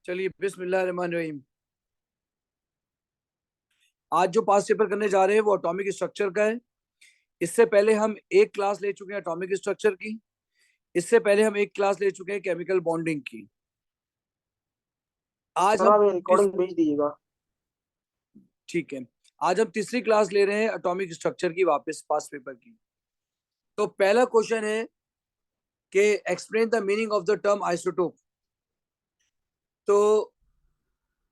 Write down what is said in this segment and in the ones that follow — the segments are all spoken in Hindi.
चलिए बिस्मिल्लाहिर्रहमानिर्रहीम। आज जो पास पेपर करने जा रहे हैं वो एटॉमिक स्ट्रक्चर का है। इससे पहले हम एक क्लास ले चुके हैं एटॉमिक स्ट्रक्चर की। इससे पहले हम एक क्लास ले चुके हैं केमिकल बॉन्डिंग की। आज सर हम आप ये रिकॉर्डिंग भेज दीजिएगा। ठीक है, आज हम तीसरी क्लास ले रहे हैं एटॉमिक स्ट्रक्चर की, वापस पास पेपर की। तो पहला क्वेश्चन है कि explain the meaning of the term isotope. तो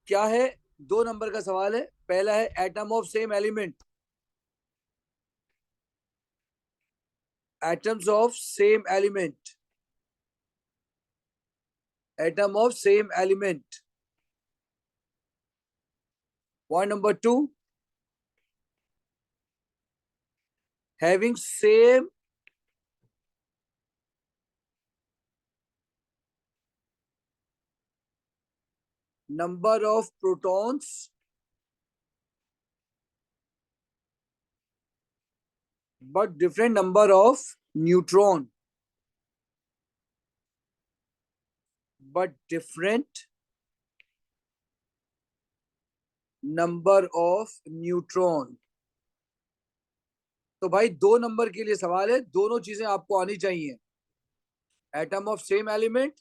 क्या है, 2 नंबर का सवाल है। पहला है atom of same element, atoms of same element, atom of same element. Point number 2, having same number of protons but different number of neutron, but different number of neutron। तो भाई 2 नंबर के लिए सवाल है, दोनों चीजें आपको आनी चाहिए। Atom of same element.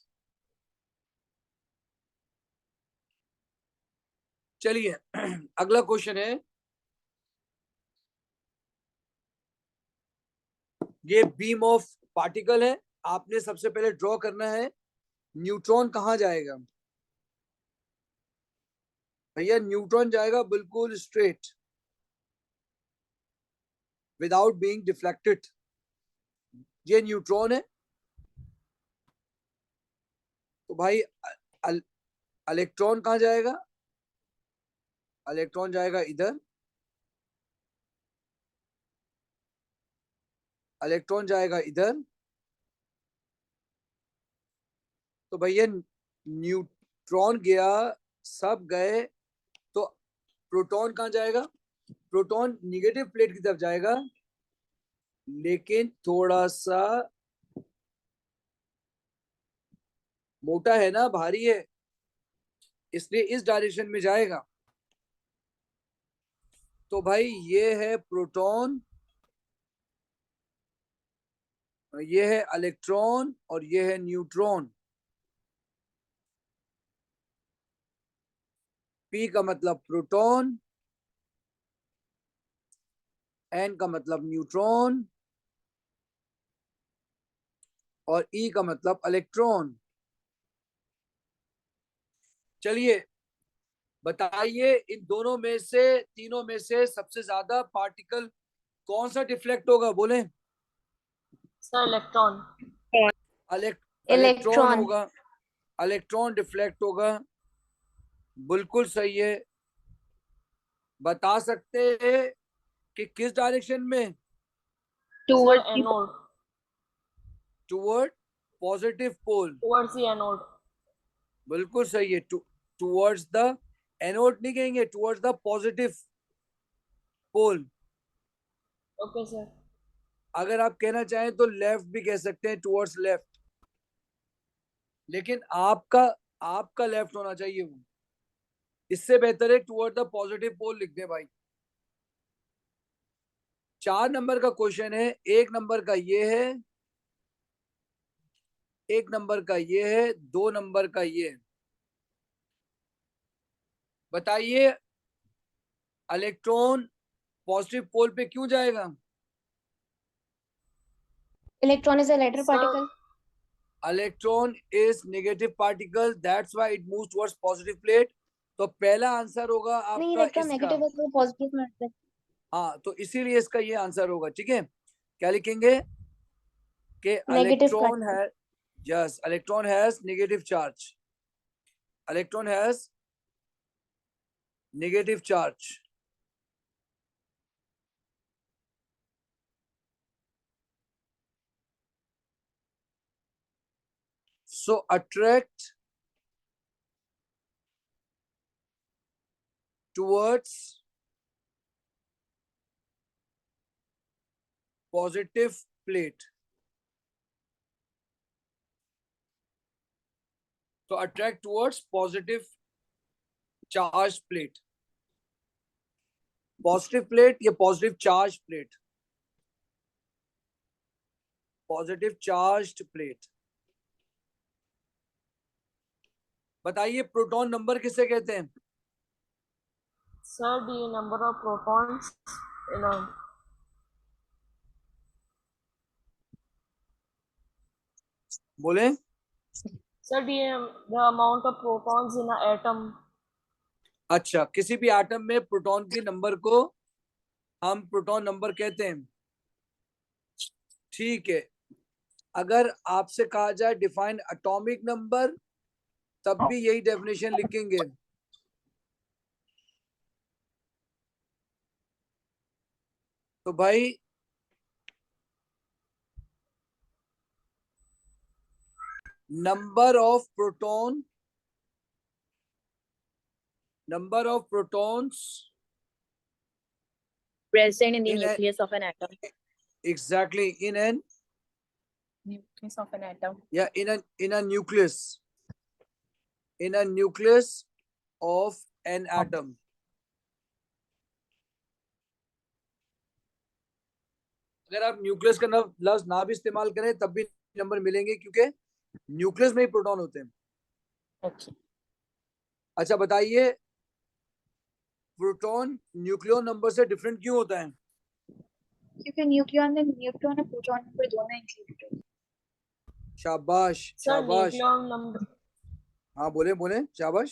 चलिए अगला क्वेश्चन है, ये बीम ऑफ पार्टिकल है। आपने सबसे पहले ड्रॉ करना है न्यूट्रॉन कहां जाएगा। भैया न्यूट्रॉन जाएगा बिल्कुल स्ट्रेट, विदाउट बीइंग डिफ्लेक्टेड। ये न्यूट्रॉन है। तो भाई इलेक्ट्रॉन कहां जाएगा, इलेक्ट्रॉन जाएगा इधर, इलेक्ट्रॉन जाएगा इधर। तो भैया न्यूट्रॉन गया, सब गए, तो प्रोटॉन कहां जाएगा, प्रोटॉन निगेटिव प्लेट की तरफ जाएगा, लेकिन थोड़ा सा मोटा है ना, भारी है, इसलिए इस डायरेक्शन में जाएगा। तो भाई ये है प्रोटॉन, ये है इलेक्ट्रॉन और ये है न्यूट्रॉन। पी का मतलब प्रोटॉन, एन का मतलब न्यूट्रॉन और ई का मतलब इलेक्ट्रॉन। चलिए बताइए, इन दोनों में से, तीनों में से सबसे ज्यादा पार्टिकल कौन सा डिफ्लेक्ट होगा, बोले। Sir electron. Electron electron. होगा, इलेक्ट्रॉन डिफ्लेक्ट होगा। बिल्कुल सही है। बता सकते हैं कि किस डायरेक्शन में, towards anode. Toward positive pole. Towards the anode. बिल्कुल सही है। टुवर्ड्स द एनोड नहीं कहेंगे, towards the positive pole. Okay sir. अगर आप कहना चाहें तो लेफ्ट भी कह सकते हैं, टुवर्ड्स लेफ्ट, लेकिन आपका आपका लेफ्ट होना चाहिए वो। इससे बेहतर है टुवर्ड द पॉजिटिव पोल लिख दे भाई। 4 नंबर का क्वेश्चन है, 1 नंबर का ये है, 1 नंबर का ये है, 2 नंबर का ये है। बताइए इलेक्ट्रॉन पॉजिटिव पोल पे क्यों जाएगा। Electron is a lighter particle. Electron is negative particle, that's why it moves towards positive plate. तो पहला आंसर होगा नहीं, आपका इलेक्ट्रॉन इसका। नेगेटिव है तो पॉजिटिव में रहता है। हाँ, तो इसीलिए इसका ये आंसर होगा। ठीक है, क्या लिखेंगे कि नेगेटिव का। इलेक्ट्रॉन है, yes, electron has negative charge, electron has negative charge. so attract towards positive plate। तो attract towards positive charge plate, positive plate या positive charge plate, positive charged plate. बताइए प्रोटॉन नंबर किसे कहते हैं? Sir, the number of protons in a बोले। sir the amount of protons in an atom. अच्छा, किसी भी एटम में प्रोटॉन के नंबर को हम प्रोटॉन नंबर कहते हैं। ठीक है, अगर आपसे कहा जाए डिफाइन एटॉमिक नंबर, तब भी यही डेफिनेशन लिखेंगे। तो भाई number of protons present in the in a, nucleus of an atom. exactly in an Nucleus of an atom. yeah in a nucleus of an atom. अगर आप न्यूक्लियस का लफ्ज ना भी इस्तेमाल करें तब भी नंबर मिलेंगे, क्योंकि न्यूक्लियस में ही प्रोटॉन होते हैं। Okay. अच्छा बताइए, प्रोटॉन न्यूक्लियन नंबर से डिफरेंट क्यों होता है? क्योंकि न्यूक्लियन में न्यूट्रॉन और प्रोटॉन नंबर दोनों इंक्लूडेड है। शाबाश Sir, शाबाश। nucleon number. हाँ बोले बोले, शाबाश।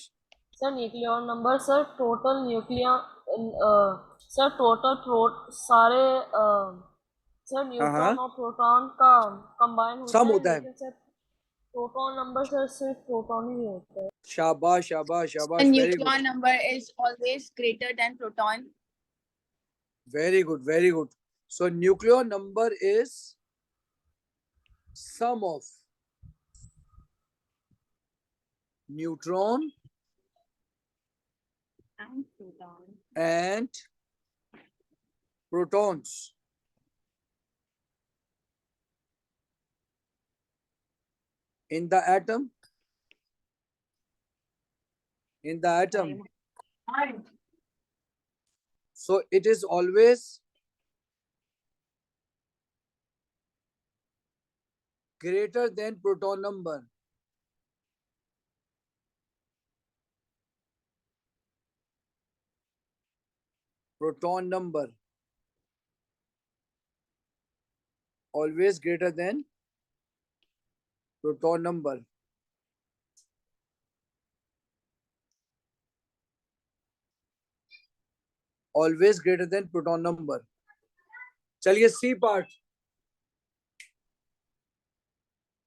Sir, nucleon number. Sir, total nucleon. Sir, total सारे सर न्यूट्रॉन और प्रोटॉन का कंबाइन होता सम है, होता है। लेकिन सर प्रोटॉन नंबर सर सिर्फ प्रोटॉन ही होता है। शाबाश शाबाश शाबाश, The very good nucleon number is always greater than proton. Very good very good. So nuclear number is sum of neutron And proton. and protons in the atom. So it is always greater than proton number. Proton number always greater than proton number. Always greater than proton number. चलिए C part.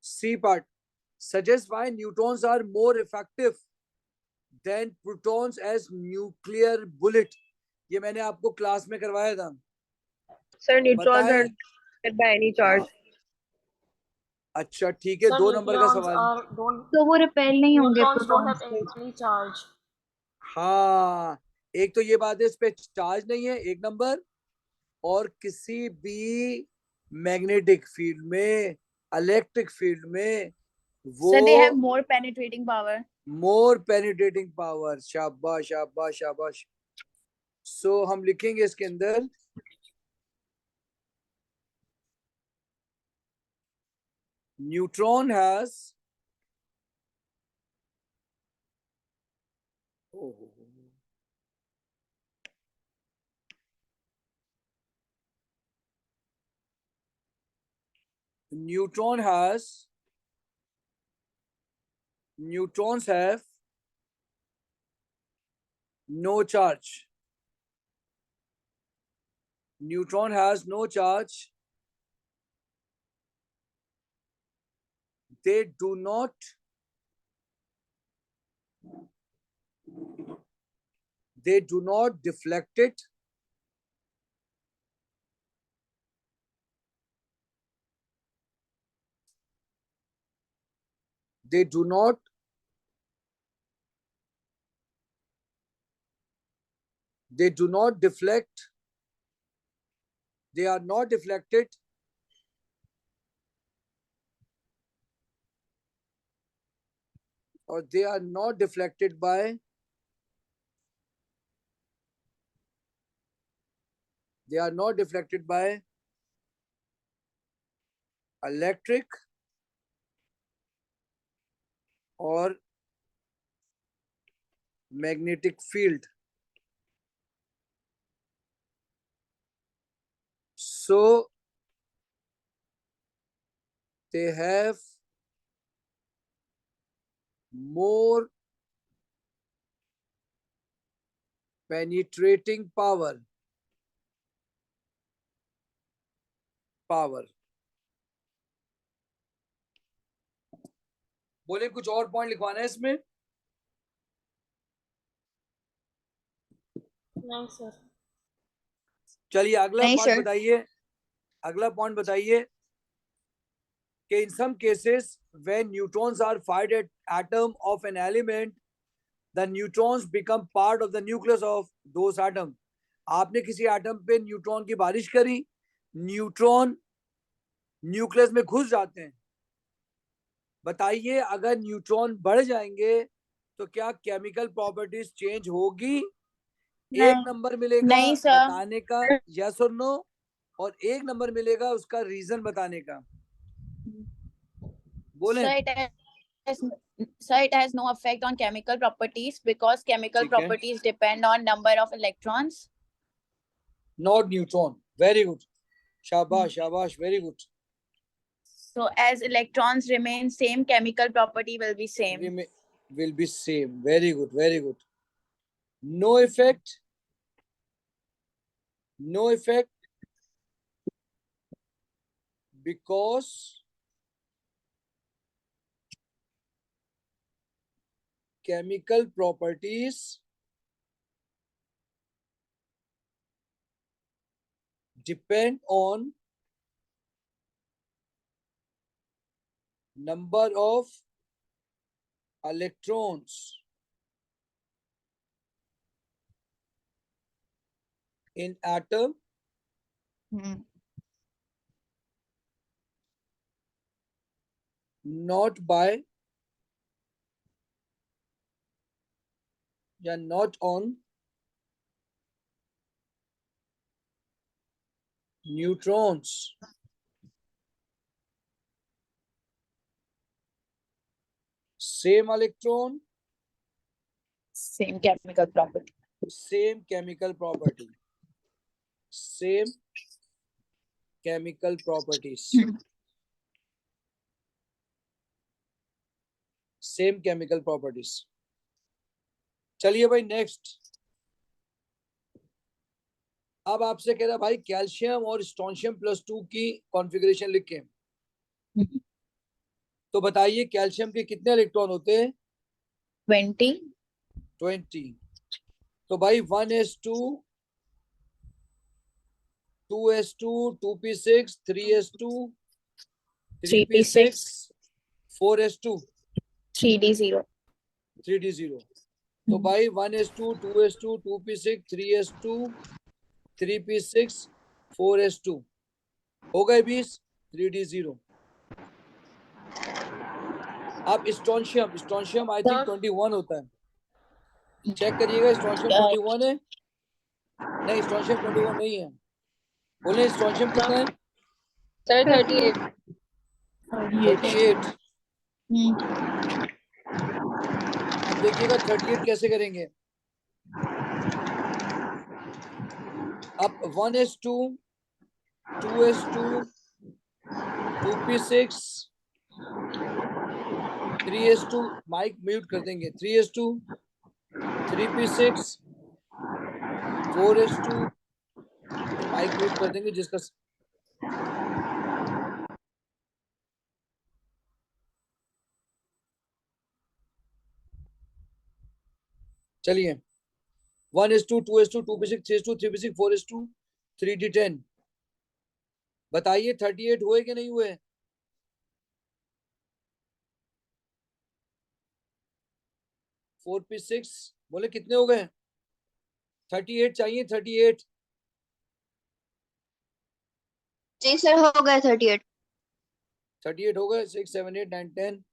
C part suggests why neutrons are more effective than protons as nuclear bullet. ये मैंने आपको क्लास में करवाया था। Sir, neutrons बताएं। are not affected by any charge. अच्छा ठीक है, Sir, 2 नंबर का neutrons सवाल। don't तो वो रिपेल नहीं होंगे neutrons don't have प्रोटॉन्स से। any charge. हाँ, एक तो ये बात है इस पे चार्ज नहीं है, एक नंबर, और किसी भी मैग्नेटिक फील्ड में, इलेक्ट्रिक फील्ड में वो So they have more penetrating power. More penetrating power. शाबाश शाबाश शाबाश। सो हम लिखेंगे इसके अंदर neutron has neutrons have no charge. Neutron has no charge. They do not deflect it. They do not deflect. They are not deflected. or they are not deflected by electric or magnetic field. So they have more penetrating power. बोले कुछ और पॉइंट लिखवाना है इसमें? नहीं सर। चलिए अगला नहीं, पॉइंट sir. बताइए, अगला पॉइंट बताइए कि in some cases when neutrons are fired at atom of an element, the neutrons become part of the nucleus of those atom. आपने किसी एटम पे न्यूट्रॉन की बारिश करी, न्यूट्रॉन न्यूक्लियस में घुस जाते हैं। बताइए अगर न्यूट्रॉन बढ़ जाएंगे तो क्या केमिकल प्रॉपर्टीज चेंज होगी? एक नंबर मिलेगा नहीं, sir. बताने का यस और नो, और एक नंबर मिलेगा उसका रीजन बताने का। बोले Sir, it has no effect on chemical properties because chemical ठीक है। properties depend on number of electrons. Not neutron. Very good, शाबाश शाबाश, very good. So as electrons remain same, chemical property will be same. Will be same. Very good, very good. No effect because chemical properties depend on number of electrons in atom not on neutrons. Same electron, Same chemical property. same chemical property. Same chemical properties. Same chemical properties. चलिए भाई नेक्स्ट। अब आपसे कह रहा भाई कैल्शियम और स्ट्रोंशियम +2 की कॉन्फ़िगरेशन लिखें। तो बताइए कैल्शियम के कितने इलेक्ट्रॉन होते हैं? 20. तो भाई 1s2 2s2 2p6 3s2 3p6 4s2 3d0. 3d0। तो भाई 1s2 2s2 2p6 3s2 3p6 4s2 हो गए 20, 3d0। अब स्ट्रोंशियम आई थिंक 21 होता है, चेक करिएगा स्ट्रोंशियम 21 है? नहीं स्ट्रोंशियम 21 नहीं है। बोले स्ट्रोंशियम कितना है? Sir, 38. 38। अब देखिएगा 38 कैसे करेंगे। अब 1s2 2s2 2p6 3s2 mic mute कर देंगे, 3s2 3p6 4s2 mic mute कर देंगे जिसका। चलिए 1s2 2s2 2p6 3s2 3p6 4s2 3d10। बताइए 38 हुए कि नहीं हुए? 4p6 बोले कितने हो गए? 38 चाहिए, 38। जी सर, हो गए 38। 38 हो गए। 6 7 8 9 10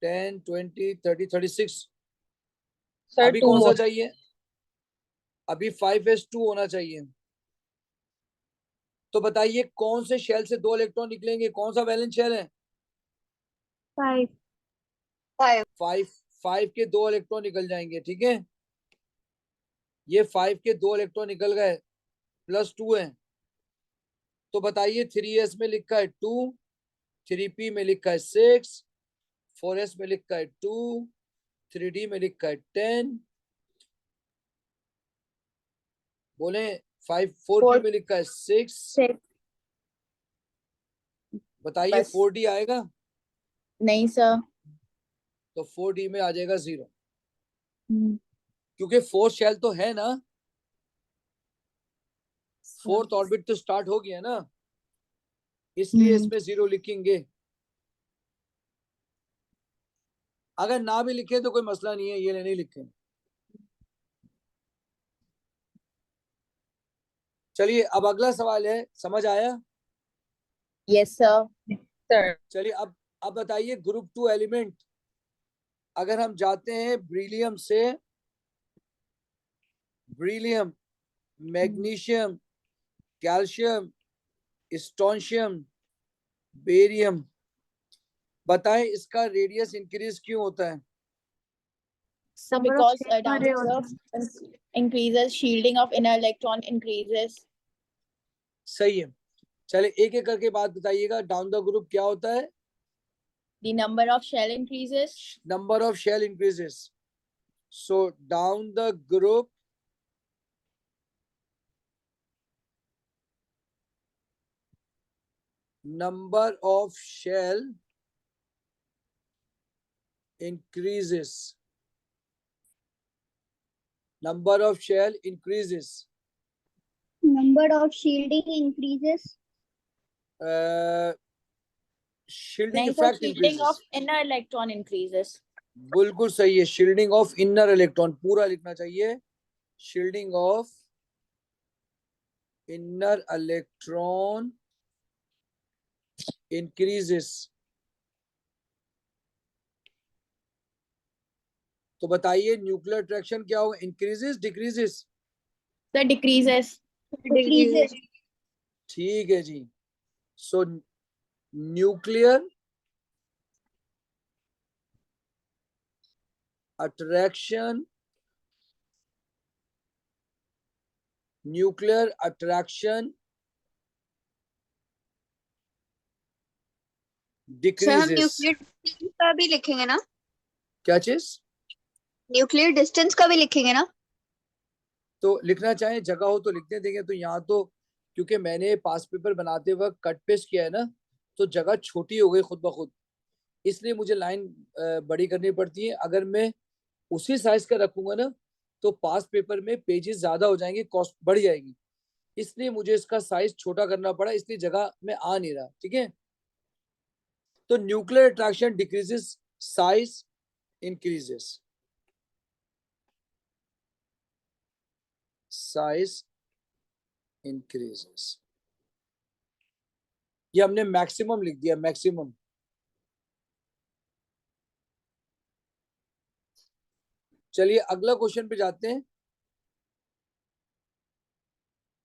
10, 20, 30, 36। Sir, अभी 2 कौन सा more. चाहिए? अभी 5s2 होना चाहिए। तो बताइए कौन से शेल से 2 इलेक्ट्रॉन निकलेंगे? कौन सा वैलेंस शेल है? 5. 5 के 2 इलेक्ट्रॉन निकल जाएंगे, ठीक है। ये 5 के 2 इलेक्ट्रॉन निकल गए, +2 है। तो बताइए 3s में लिखा है 2, 3p में लिखा है 6, 4s में लिखा है 2, 3d में लिखा है 10। बोले 4p में लिखा है 6। 6. बताइए बस। 4d आएगा? नहीं सर। तो 4d में आ जाएगा 0, हम्म, क्योंकि 4 शेल तो है ना, 4th ऑर्बिट तो स्टार्ट हो गया ना, इसलिए इसमें 0 लिखेंगे। अगर ना भी लिखे तो कोई मसला नहीं है, ये नहीं लिखे। चलिए अब अगला सवाल है, समझ आया? Yes sir. Sir. चलिए अब बताइए ग्रुप 2 एलिमेंट, अगर हम जाते हैं ब्रिलियम से, beryllium, magnesium, calcium, strontium, barium, बताएं इसका रेडियस इंक्रीज क्यों होता है? So Number of because states down भरे the होते curve हैं. increases, shielding of inner electron increases. सही है। चलिए एक एक करके बात बताइएगा। डाउन द ग्रुप क्या होता है? The number of shell increases. Number of shell increases. So down the group number of shell increases, number of shell increases, Number of shielding increases. shielding नहीं sir, effect shielding increases। of inner electron increases. बिल्कुल सही है, शील्डिंग ऑफ इनर इलेक्ट्रॉन पूरा लिखना चाहिए, shielding of inner electron increases. तो बताइए न्यूक्लियर अट्रैक्शन क्या होगा? Increases decreases? Sir, decreases. Decreases. ठीक है जी। So nuclear attraction, nuclear attraction sir हम डिक्रीजेस। न्यूक्लियर डिस्टेंस का भी लिखेंगे ना? क्या चीज? न्यूक्लियर डिस्टेंस का भी लिखेंगे ना? तो लिखना चाहे जगह हो तो लिखते देंगे। तो यहाँ तो क्योंकि मैंने पास पेपर बनाते वक्त कट पेस्ट किया है ना, तो जगह छोटी हो गई खुद ब खुद, इसलिए मुझे लाइन बड़ी करनी पड़ती है। अगर मैं उसी साइज का रखूंगा ना तो पास पेपर में पेजेस ज्यादा हो जाएंगे, कॉस्ट बढ़ जाएगी, इसलिए मुझे इसका साइज छोटा करना पड़ा, इसलिए जगह में आ नहीं रहा। ठीक है, तो nuclear attraction decreases, size increases, size increases. ये हमने मैक्सिमम लिख दिया, मैक्सिमम। चलिए अगला क्वेश्चन पे जाते हैं।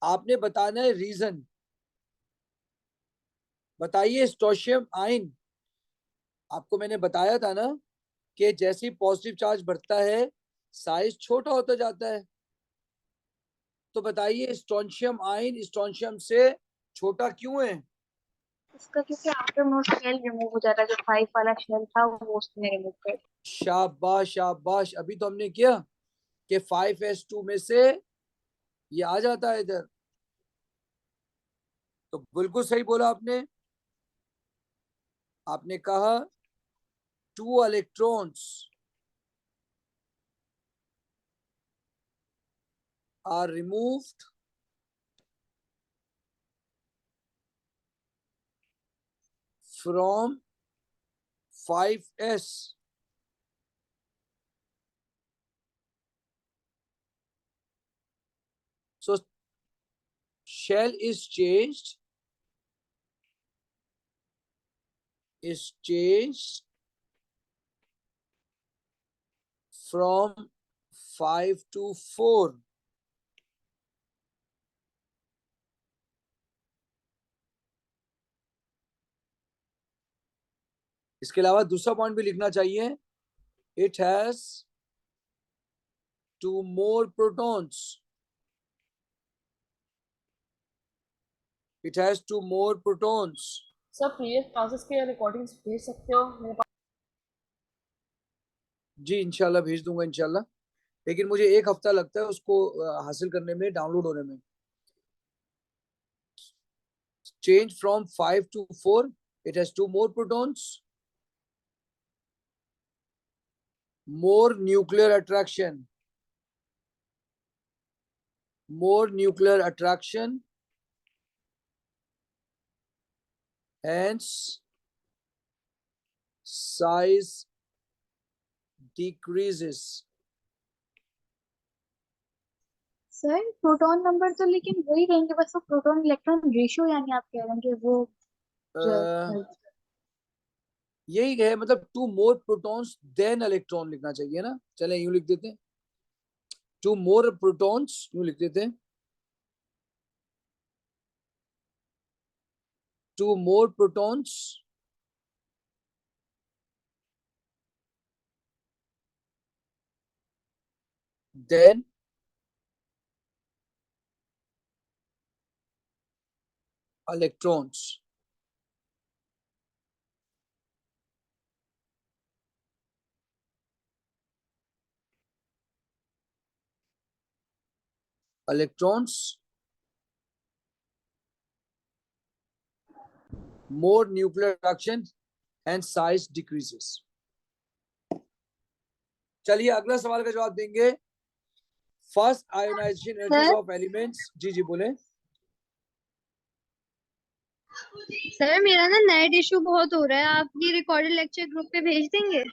आपने बताना है रीजन। बताइए स्ट्रोशियम आयन, आपको मैंने बताया था ना कि जैसे ही पॉजिटिव चार्ज बढ़ता है साइज छोटा होता जाता है। तो बताइए स्ट्रोंशियम आयन स्ट्रोंशियम से छोटा क्यों है? इसका क्योंकि आफ्टर मोस्ट शेल रिमूव हो जाता है, जो 5 वाला शेल था वो उसने रिमूव कर दिया. शाबाश शाबाश, अभी तो हमने किया कि 5s2 में से ये आ जाता है इधर। तो बिल्कुल सही बोला आपने। आपने कहा 2 electrons are removed from 5s so shell is changed from 5 to 4. इसके अलावा दूसरा पॉइंट भी लिखना चाहिए, it has 2 more protons. It has 2 more protons. Sir previous classes के रिकॉर्डिंग्स भेज सकते हो मेरे पास? जी इंशाल्लाह भेज दूंगा इंशाल्लाह, लेकिन मुझे 1 हफ्ता लगता है उसको हासिल करने में, डाउनलोड होने में. Change from 5 to 4. It has 2 more protons. More nuclear attraction. More nuclear attraction. Hence, size decreases. Sir proton number तो लेकिन वही रहेंगे, बस वो प्रोटॉन इलेक्ट्रॉन रेशियो, यानी आप कह रहे हैं कि वो यही है, मतलब 2 more protons than electron लिखना चाहिए ना. चले यूं लिख देते हैं, 2 more protons यूं लिख देते हैं, 2 more protons than electrons. Electrons, more nuclear attraction and size decreases. चलिए अगला सवाल का जवाब देंगे. First ionization energies of elements. जी जी बोले. सर मेरा ना नेट इशू बहुत हो रहा है, आप ये रिकॉर्डेड लेक्चर ग्रुप पे भेज देंगे?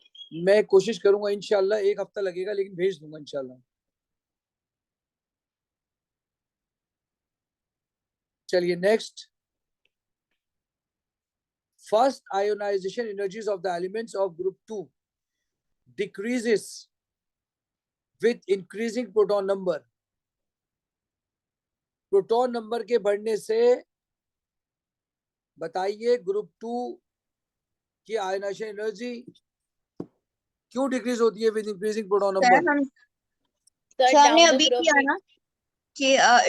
मैं कोशिश करूंगा इंशाल्लाह, 1 हफ्ता लगेगा लेकिन भेज दूंगा इंशाल्लाह. चलिए next. First ionization energies of the elements of group 2 decreases with increasing proton number. Proton number के बढ़ने से बताइए ग्रुप 2 की आयोनाइजेशन एनर्जी क्यों डिक्रीज होती है with increasing proton number? Sir, हमने down the अभी group किया ना कि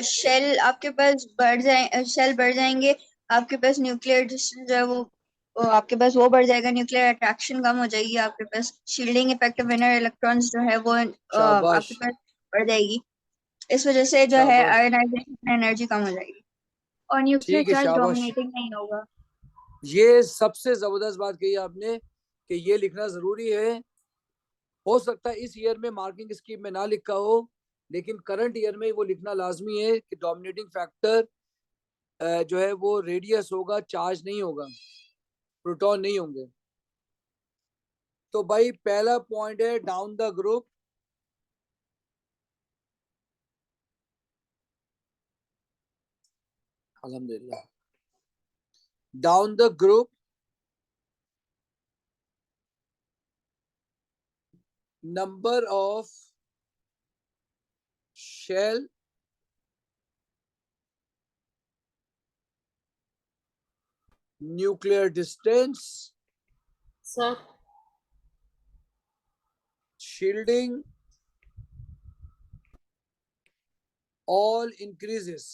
शेल आपके पास बढ़ जाए, शेल बढ़ जाएंगे, आपके पास न्यूक्लियर डिस्टेंस जो है वो आपके पास वो बढ़ जाएगा, न्यूक्लियर अट्रैक्शन कम हो जाएगी, आपके पास shielding effect of inner electrons जो है वो शाबाश. आपके पास बढ़ जाएगी. इस वजह से जो है शाबाश. आयोनाइजेशन एनर्जी कम हो जाएगी. और न्यूक्लियर ठीक है चार्ज शाबाश. डोमिनेटिंग नहीं होगा. ये सबसे जबरदस्त बात कही आपने कि ये लिखना जरूरी है. हो सकता है इस ईयर में मार्किंग स्कीम में ना लिखा हो, लेकिन करंट ईयर में वो लिखना लाजमी है कि डोमिनेटिंग फैक्टर जो है वो रेडियस होगा, चार्ज नहीं होगा, प्रोटॉन नहीं होंगे. तो भाई पहला पॉइंट है डाउन द ग्रुप. अल्हम्दुलिल्लाह. Down the group number of shell nuclear distance, sir shielding all increase.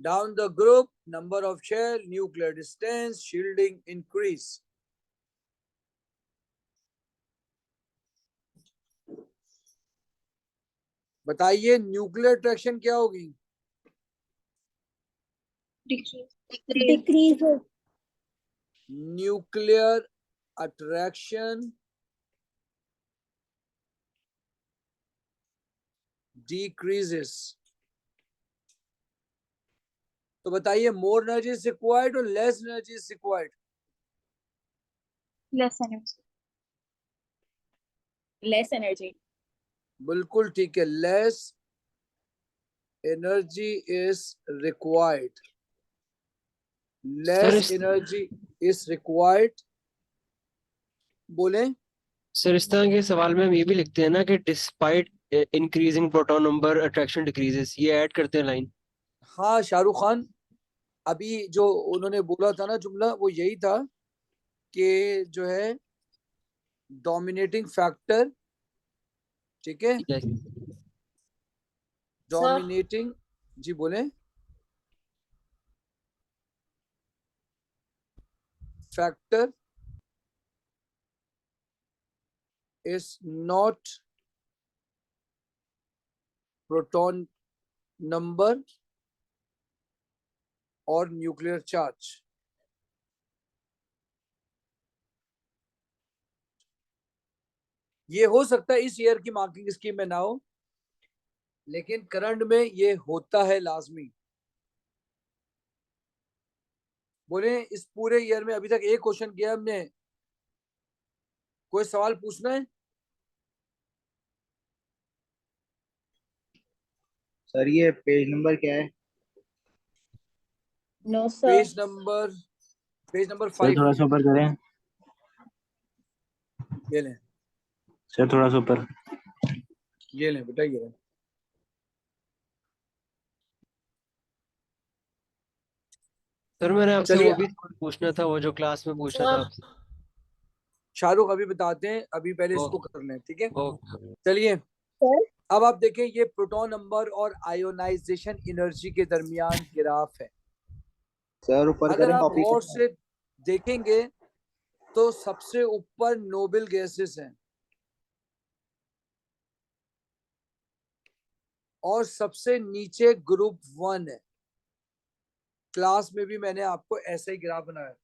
Down the group, number of shell, nuclear distance, shielding increase. बताइए न्यूक्लियर अट्रैक्शन क्या होगी? डिक्रीज. Nuclear attraction decreases. तो बताइए मोर एनर्जी इज रिक्वायर्ड और less energy is required? Less energy. less energy. बिल्कुल ठीक है, less energy is required. Less energy. is required. बोले सर इस तरह के सवाल में हम ये भी लिखते हैं ना कि despite increasing proton number attraction decreases, ये ऐड करते हैं लाइन। हाँ शाहरुख खान, अभी जो उन्होंने बोला था ना जुमला, वो यही था कि जो है डोमिनेटिंग फैक्टर, ठीक है, डोमिनेटिंग, जी बोले, factor is not proton number or nuclear charge. ये हो सकता है इस ईयर की मार्किंग स्कीम में ना हो, लेकिन करंट में ये होता है लाजमी। बोले इस पूरे ईयर में अभी तक एक क्वेश्चन किया हमने, कोई सवाल पूछना है? सर ये पेज नंबर क्या है? No, sir. Page number sir 5। थोड़ा सा ऊपर करें। ये लें, सर थोड़ा सा ऊपर। ये लें बेटा, ये लें। सर मैंने आपसे चलिए, वो भी पूछना था, वो जो क्लास में पूछा था आपसे। शाहरुख अभी बताते हैं, अभी पहले ओ- इसको कर लें, ठीक है। ओके चलिए, Sir. अब आप देखें, ये प्रोटॉन नंबर और आयोनाइजेशन एनर्जी के दरमियान ग्राफ है। सर ऊपर अगर करें आप कॉपी। गौर से देखेंगे तो सबसे ऊपर नोबल गैसेस हैं और सबसे नीचे ग्रुप 1 है। क्लास में भी मैंने आपको ऐसा ही ग्राफ बनाया।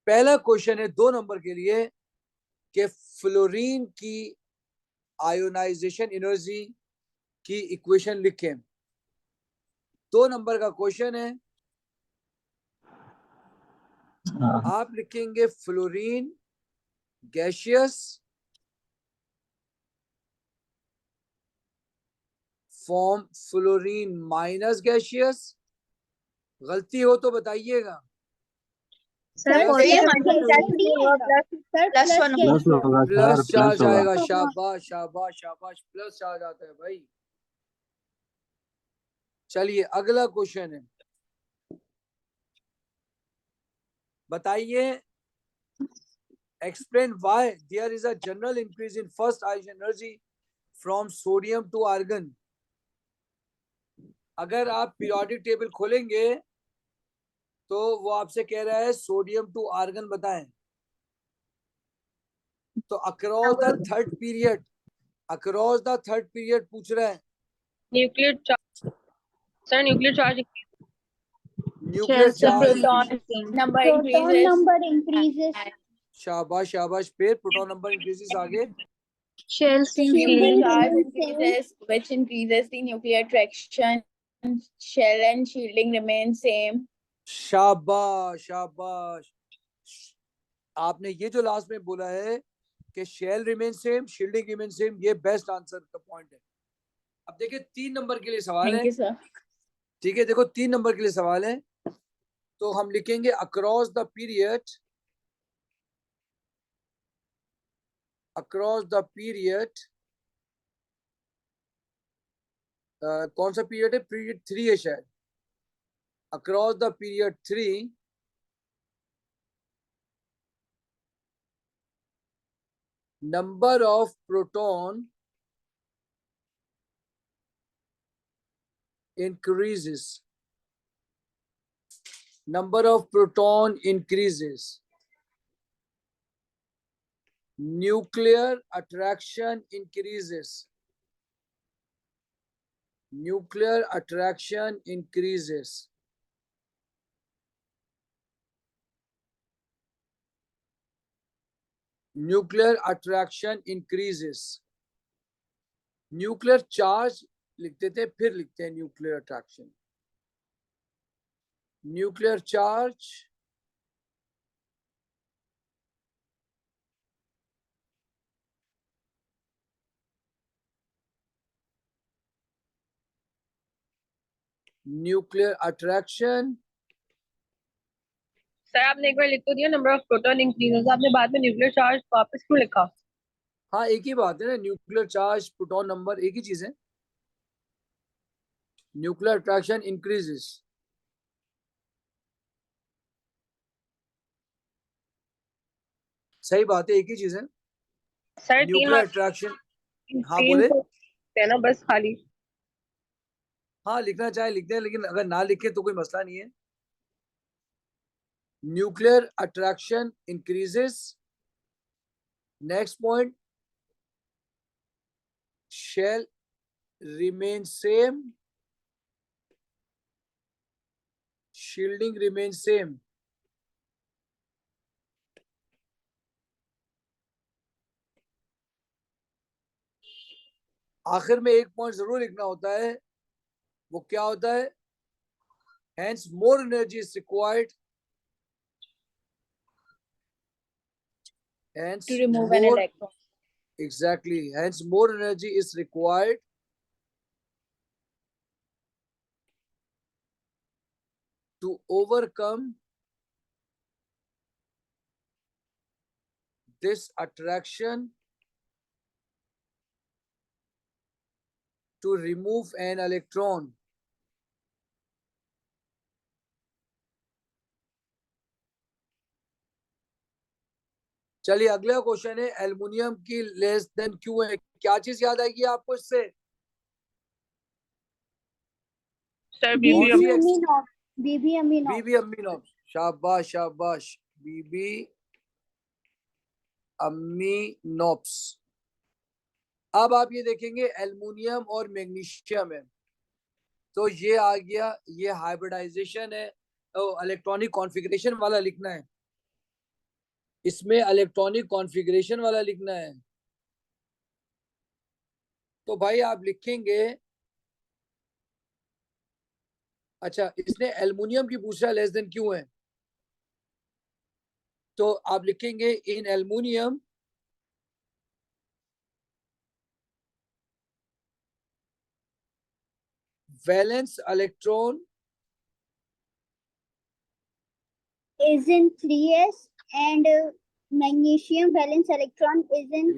पहला क्वेश्चन है 2 नंबर के लिए कि फ्लोरीन की आयोनाइजेशन एनर्जी की इक्वेशन लिखें। 2 नंबर का क्वेश्चन है, आप लिखेंगे fluorine gaseous form fluorine minus gaseous. गलती हो तो बताइएगा। सर Plus- ये Plus +1 प्लस होगा सर, प्लस चार्ज प्लस होगा। आएगा। शाबाश शाबाश शाबाश, प्लस चार्ज आता है भाई। चलिए अगला क्वेश्चन है, बताइए, explain why there is a general increase in first ion energy from sodium to argon। अगर आप पीरियोडिक टेबल खोलेंगे तो वो आपसे कह रहा है सोडियम टू आर्गन बताएं। तो across the third period, across the third period पूछ रहा है। Nuclear charge. Sir, nuclear charge. Nuclear The charge, proton number proton increases. Number increases, शाबाश शाबाश, फिर प्रोटॉन नंबर इंक्रीजेस, आगे shell Shielding charge sink increases, which increases the nuclear attraction. Shell and shielding remain same. शाबाश शाबाश। आपने ये जो लास्ट में बोला है कि shell remain same, shielding remain same, ये बेस्ट आंसर का पॉइंट है। अब देखिए 3 नंबर के लिए सवाल Thank है, you, sir. ठीक है। देखो 3 नंबर के लिए सवाल है, तो हम लिखेंगे across the period, across the period, कौन सा पीरियड है? पीरियड 3 है शायद। Across the period 3 number of proton increases, number of proton increases, nuclear attraction increases, nuclear attraction increases, nuclear attraction increases, nuclear charge लिखते थे, फिर लिखते हैं nuclear attraction, nuclear charge nuclear attraction sir आपने एक बार लिख तो दिया नंबर ऑफ प्रोटॉन इंक्रीजेस, आपने बाद में न्यूक्लियर चार्ज वापस क्यों लिखा? हाँ एक ही बात है ना, न्यूक्लियर चार्ज प्रोटॉन नंबर एक ही चीज है। न्यूक्लियर अट्रैक्शन इंक्रीजेस, सही बात है, एक ही चीज है। सर 3 न्यूक्लियर मार्क्स अट्रैक्शन, हाँ तीन बोले। तो है ना बस खाली। हाँ लिखना चाहे लिखते हैं, लेकिन अगर ना लिखे तो कोई मसला नहीं है। Nuclear attraction increases, next point, shell remain same, shielding remains same. आखिर में एक पॉइंट जरूर लिखना होता है, वो क्या होता है? Hence more energy is required. Hence To remove an more, electron. exactly. Hence more energy is required to overcome this attraction to remove an electron. चलिए अगला क्वेश्चन है, एल्युमिनियम की लेस देन क्यों है? क्या चीज याद आएगी आपको इससे? सर कौन बीबी सी एक्स? बीबी अमीनो। बीबी अमीनो, शाबाश शाबाश, बीबी अमीनोप्स। अब आप ये देखेंगे एल्युमिनियम और मैग्नीशियम है, तो ये आ गया, ये हाइब्रिडाइजेशन है, तो इलेक्ट्रॉनिक कॉन्फ़िगरेशन वाला लिखना है, इसमें इलेक्ट्रॉनिक कॉन्फ़िगरेशन वाला लिखना है। तो भाई आप लिखेंगे, अच्छा इसने एल्युमिनियम की पूछा लेस देन क्यों है, तो आप लिखेंगे in aluminium valence electron is in 3s and magnesium valence electron is in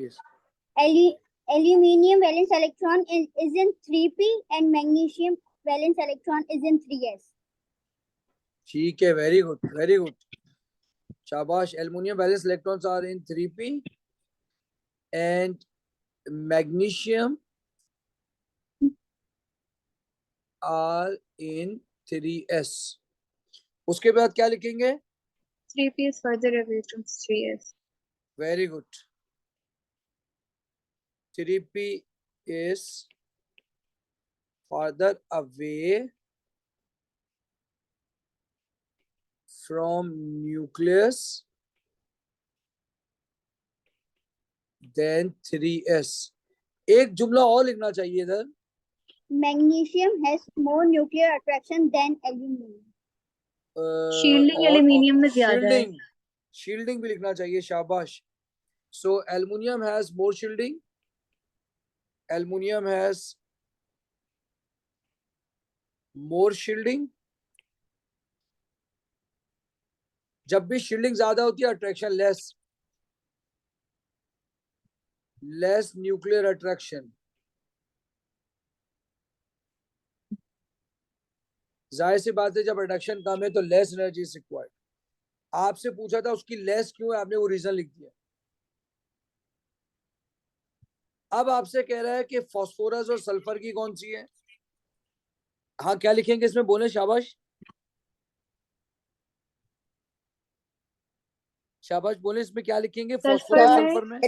aluminium valence electron is in 3p and magnesium valence electron is in 3s. ठीक है, वेरी गुड वेरी गुड, शाबाश। Aluminium valence electrons are in 3p and magnesium are in 3s। उसके बाद क्या लिखेंगे? 3p is further away from 3s. Very good, 3p is farther away from nucleus than 3s। एक जुमला और लिखना चाहिए इधर, Magnesium has more nuclear attraction than aluminium. Shielding aluminium में ज्यादा है। शील्डिंग, शील्डिंग भी लिखना चाहिए, शाबाश। So aluminium has more shielding, aluminium has more shielding. जब भी शील्डिंग ज्यादा होती है attraction less, less nuclear attraction. जाहिर सी बात है जब अट्रैक्शन कम है तो लेस एनर्जी इज रिक्वायर्ड। आपसे पूछा था उसकी लेस क्यों है, आपने वो रीजन लिख दिया। अब आपसे कह रहा है कि फास्फोरस और सल्फर की कौन सी है? हाँ क्या लिखेंगे इसमें, बोले शाबाश शाबाश, बोले इसमें क्या लिखेंगे फास्फोरस और सल्फर में?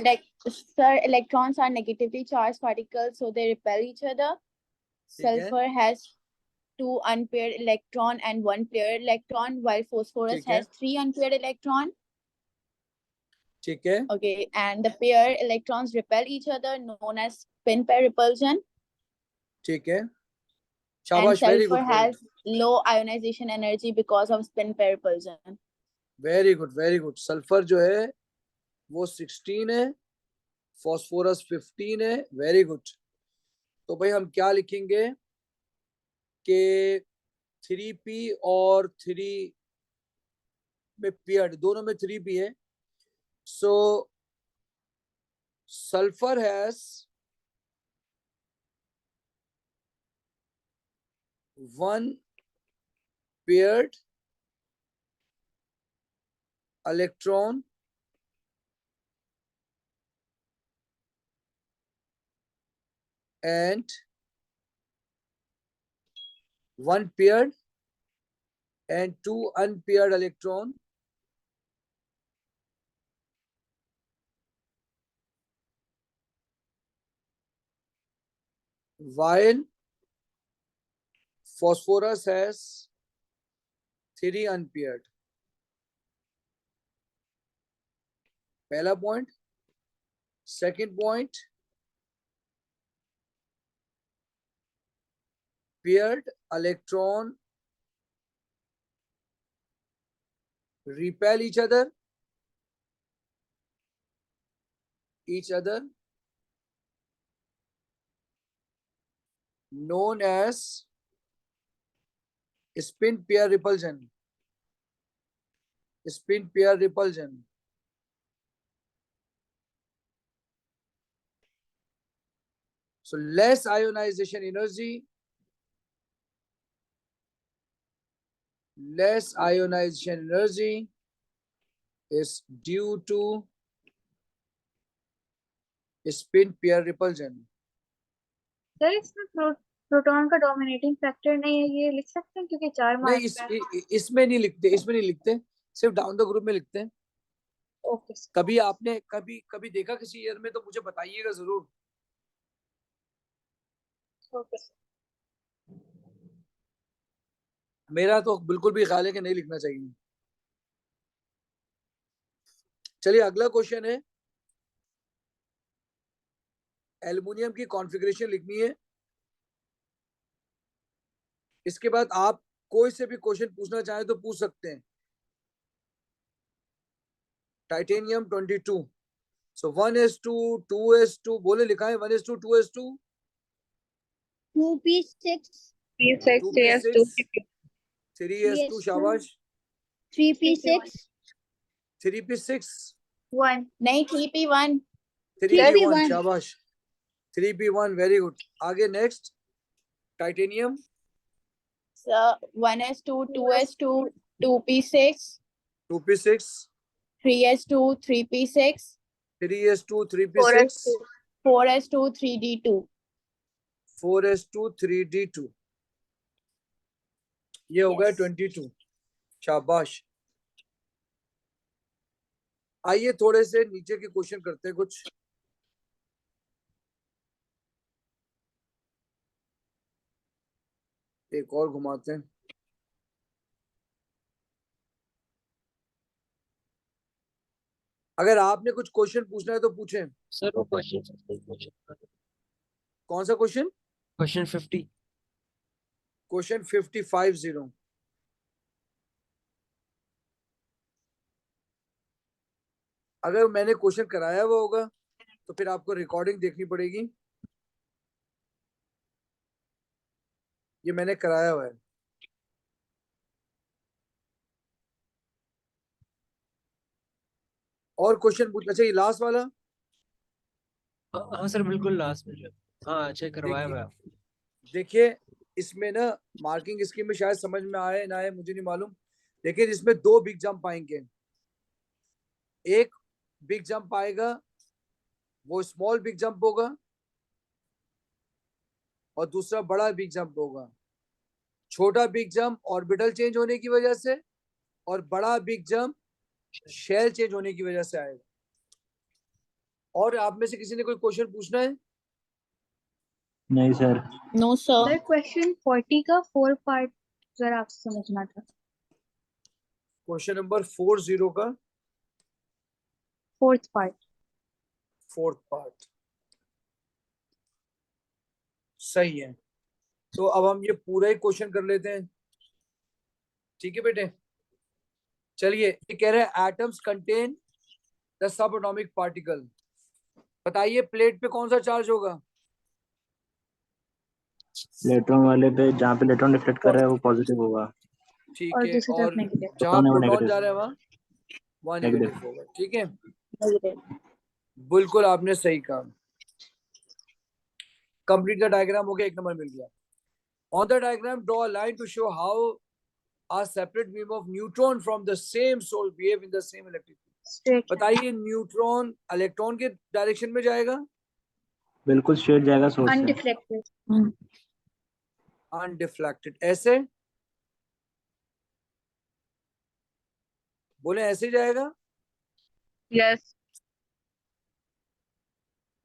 Sir, electrons are negatively charged particles, so they repel each other. ठीक है, Sulfur has 2 unpaired electron and 1 paired electron, while phosphorus ठीक है, has 3 unpaired electron. ठीक है, Okay, and the paired electrons repel each other, known as spin pair repulsion. ठीक है, And शाबाश, very sulfur good has low ionization energy because of spin pair repulsion. Very good very good. Sulphur जो है वो 16 है, फास्फोरस 15 है, वेरी गुड। तो भाई हम क्या लिखेंगे कि 3p और 3 में पेयर्ड, दोनों में 3p है. So sulfur has one paired electron and one paired and two unpaired electron. While phosphorus has 3 unpaired. पहला point. Second point, paired electron repel each other, known as spin pair repulsion. Spin pair repulsion. So less ionization energy, is due to spin pair repulsion. Sir इसमें प्रोटॉन का डोमिनेटिंग फैक्टर नहीं है, ये लिख सकते हैं क्योंकि 4 नहीं, मार्क्स इसमें नहीं लिखते, सिर्फ डाउन द ग्रुप में लिखते हैं. ओके कभी आपने कभी देखा किसी ईयर में तो मुझे बताइएगा जरूर. ओके मेरा तो बिल्कुल भी ख्याल है कि नहीं लिखना चाहिए. चलिए अगला क्वेश्चन है, एल्युमिनियम की कॉन्फ़िगरेशन लिखनी है. इसके बाद आप कोई से भी क्वेश्चन पूछना चाहें तो पूछ सकते हैं. टाइटेनियम 22. सो 1s2 2s2 बोले लिखा है 1s2 2s2 2p6 P6 2p6 2 3s2 शाबाश 3p6 3p6 1 नहीं 3p1. 3p1 शाबाश 3p1 वेरी गुड. आगे next titanium So 1s2 2s2 2p6 2p6 3s2 3p6 3s2 3p6 4s2 3d2. 4s2 3d2. ये हो गया Yes. 22. शाबाश. आइए थोड़े से नीचे के क्वेश्चन करते हैं कुछ. एक और घुमाते हैं. अगर आपने कुछ क्वेश्चन पूछना है तो पूछें. सर वो क्वेश्चन कौन सा क्वेश्चन? क्वेश्चन 50. क्वेश्चन 50. अगर मैंने क्वेश्चन कराया हुआ होगा तो फिर आपको रिकॉर्डिंग देखनी पड़ेगी. ये मैंने कराया हुआ है. और क्वेश्चन पूछना चाहिए. लास्ट वाला हाँ सर बिल्कुल लास्ट में जो हाँ चेक करवाया देखिए- हुआ है. देखिए इसमें ना मार्किंग स्कीम में शायद समझ में आए ना आए मुझे नहीं मालूम, लेकिन इसमें 2 बिग जंप आएंगे. एक बिग जंप आएगा वो स्मॉल बिग जंप होगा और दूसरा बड़ा बिग जंप होगा. छोटा बिग जंप ऑर्बिटल चेंज होने की वजह से और बड़ा बिग जंप शेल चेंज होने की वजह से आएगा. और आप में से किसी ने कोई क्वेश्चन पूछना है? नहीं sir. No sir. Sir question 40 का 4 पार्ट जरा आपसे समझना था. क्वेश्चन नंबर 40 का 4th पार्ट. 4th पार्ट सही है. तो अब हम ये पूरा ही क्वेश्चन कर लेते हैं. ठीक है बेटे. चलिए ये कह रहे हैं atoms contain the sub atomic particle. बताइए प्लेट पे कौन सा चार्ज होगा? इलेक्ट्रॉन वाले पे जहाँ पे इलेक्ट्रॉन रिफ्लेक्ट कर रहा है वो पॉजिटिव होगा. ठीक और है. दूसरी और तरफ नेगेटिव. जहाँ प्रोटॉन है वो प्रोटॉन negative. जा रहा है वहाँ वन Negative. नेगेटिव होगा, ठीक है, Negative. बिल्कुल आपने सही कहा। कंप्लीट का डायग्राम हो गया, 1 नंबर मिल गया। On the diagram draw a line to show how a separate beam of neutron from the same source behave in the same electric field. Straight line. बताइए न्यूट्रॉन इलेक्ट्रॉन के डायरेक्शन में जाएगा, बिल्कुल स्ट्रेट जाएगा सोर्स से। Undeflected. अनडिफ्लेक्टेड, ऐसे बोले, ऐसे जाएगा Yes.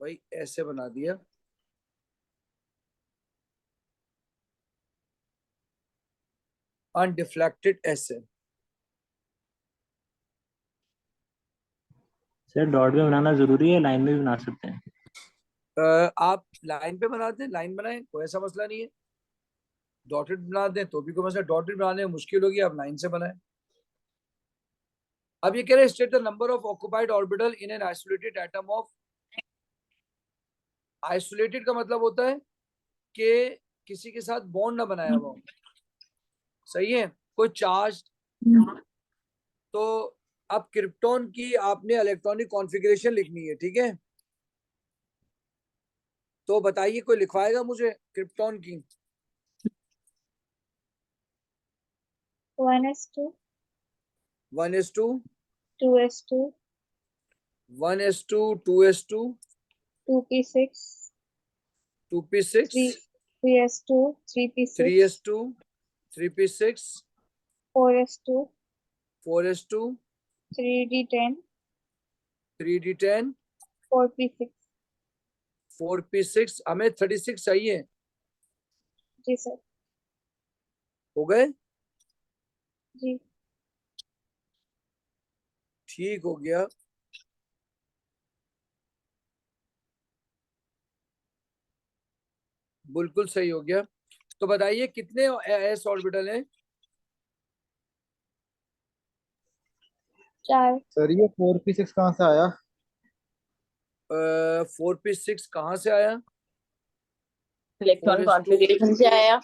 भाई, ऐसे बना दिया। अनडिफ्लेक्टेड ऐसे। सर डॉट में बनाना जरूरी है, लाइन में भी बना सकते हैं। आप लाइन पे बनाते हैं, लाइन बनाए, कोई ऐसा मसला नहीं है। डॉटेड बना दें तो भी कोई मसला, डॉटेड बनाने में मुश्किल होगी, आप लाइन से बनाए। अब ये कह रहे हैं state the number of occupied orbital in an isolated atom of. Isolated का मतलब होता है कि किसी के साथ बॉन्ड ना बनाया हुआ हो, सही है, कोई चार्ज। तो अब क्रिप्टॉन की आपने इलेक्ट्रॉनिक कॉन्फ़िगरेशन लिखनी है, ठीक है, तो बताइए कोई लिखवाएगा मुझे क्रिप्टॉन की। 1s2, 1s2, 2s2, 1s2, 2s2, 2p6, 2p6, 3s2, 3p6, 3s2, 3p6, 4s2, 4s2, 3d10, 3d10, 4p6. 4p6, हमें 36 चाहिए। जी सर। हो गए, जी। ठीक हो गया। बिल्कुल सही हो गया। तो बताइए कितने s ऑर्बिटल हैं? 4। सर ये 4p6 कहाँ से आया? 4p6 कहाँ से आया? इलेक्ट्रॉन 4s2, कॉन्फ़िगरेशन से आया।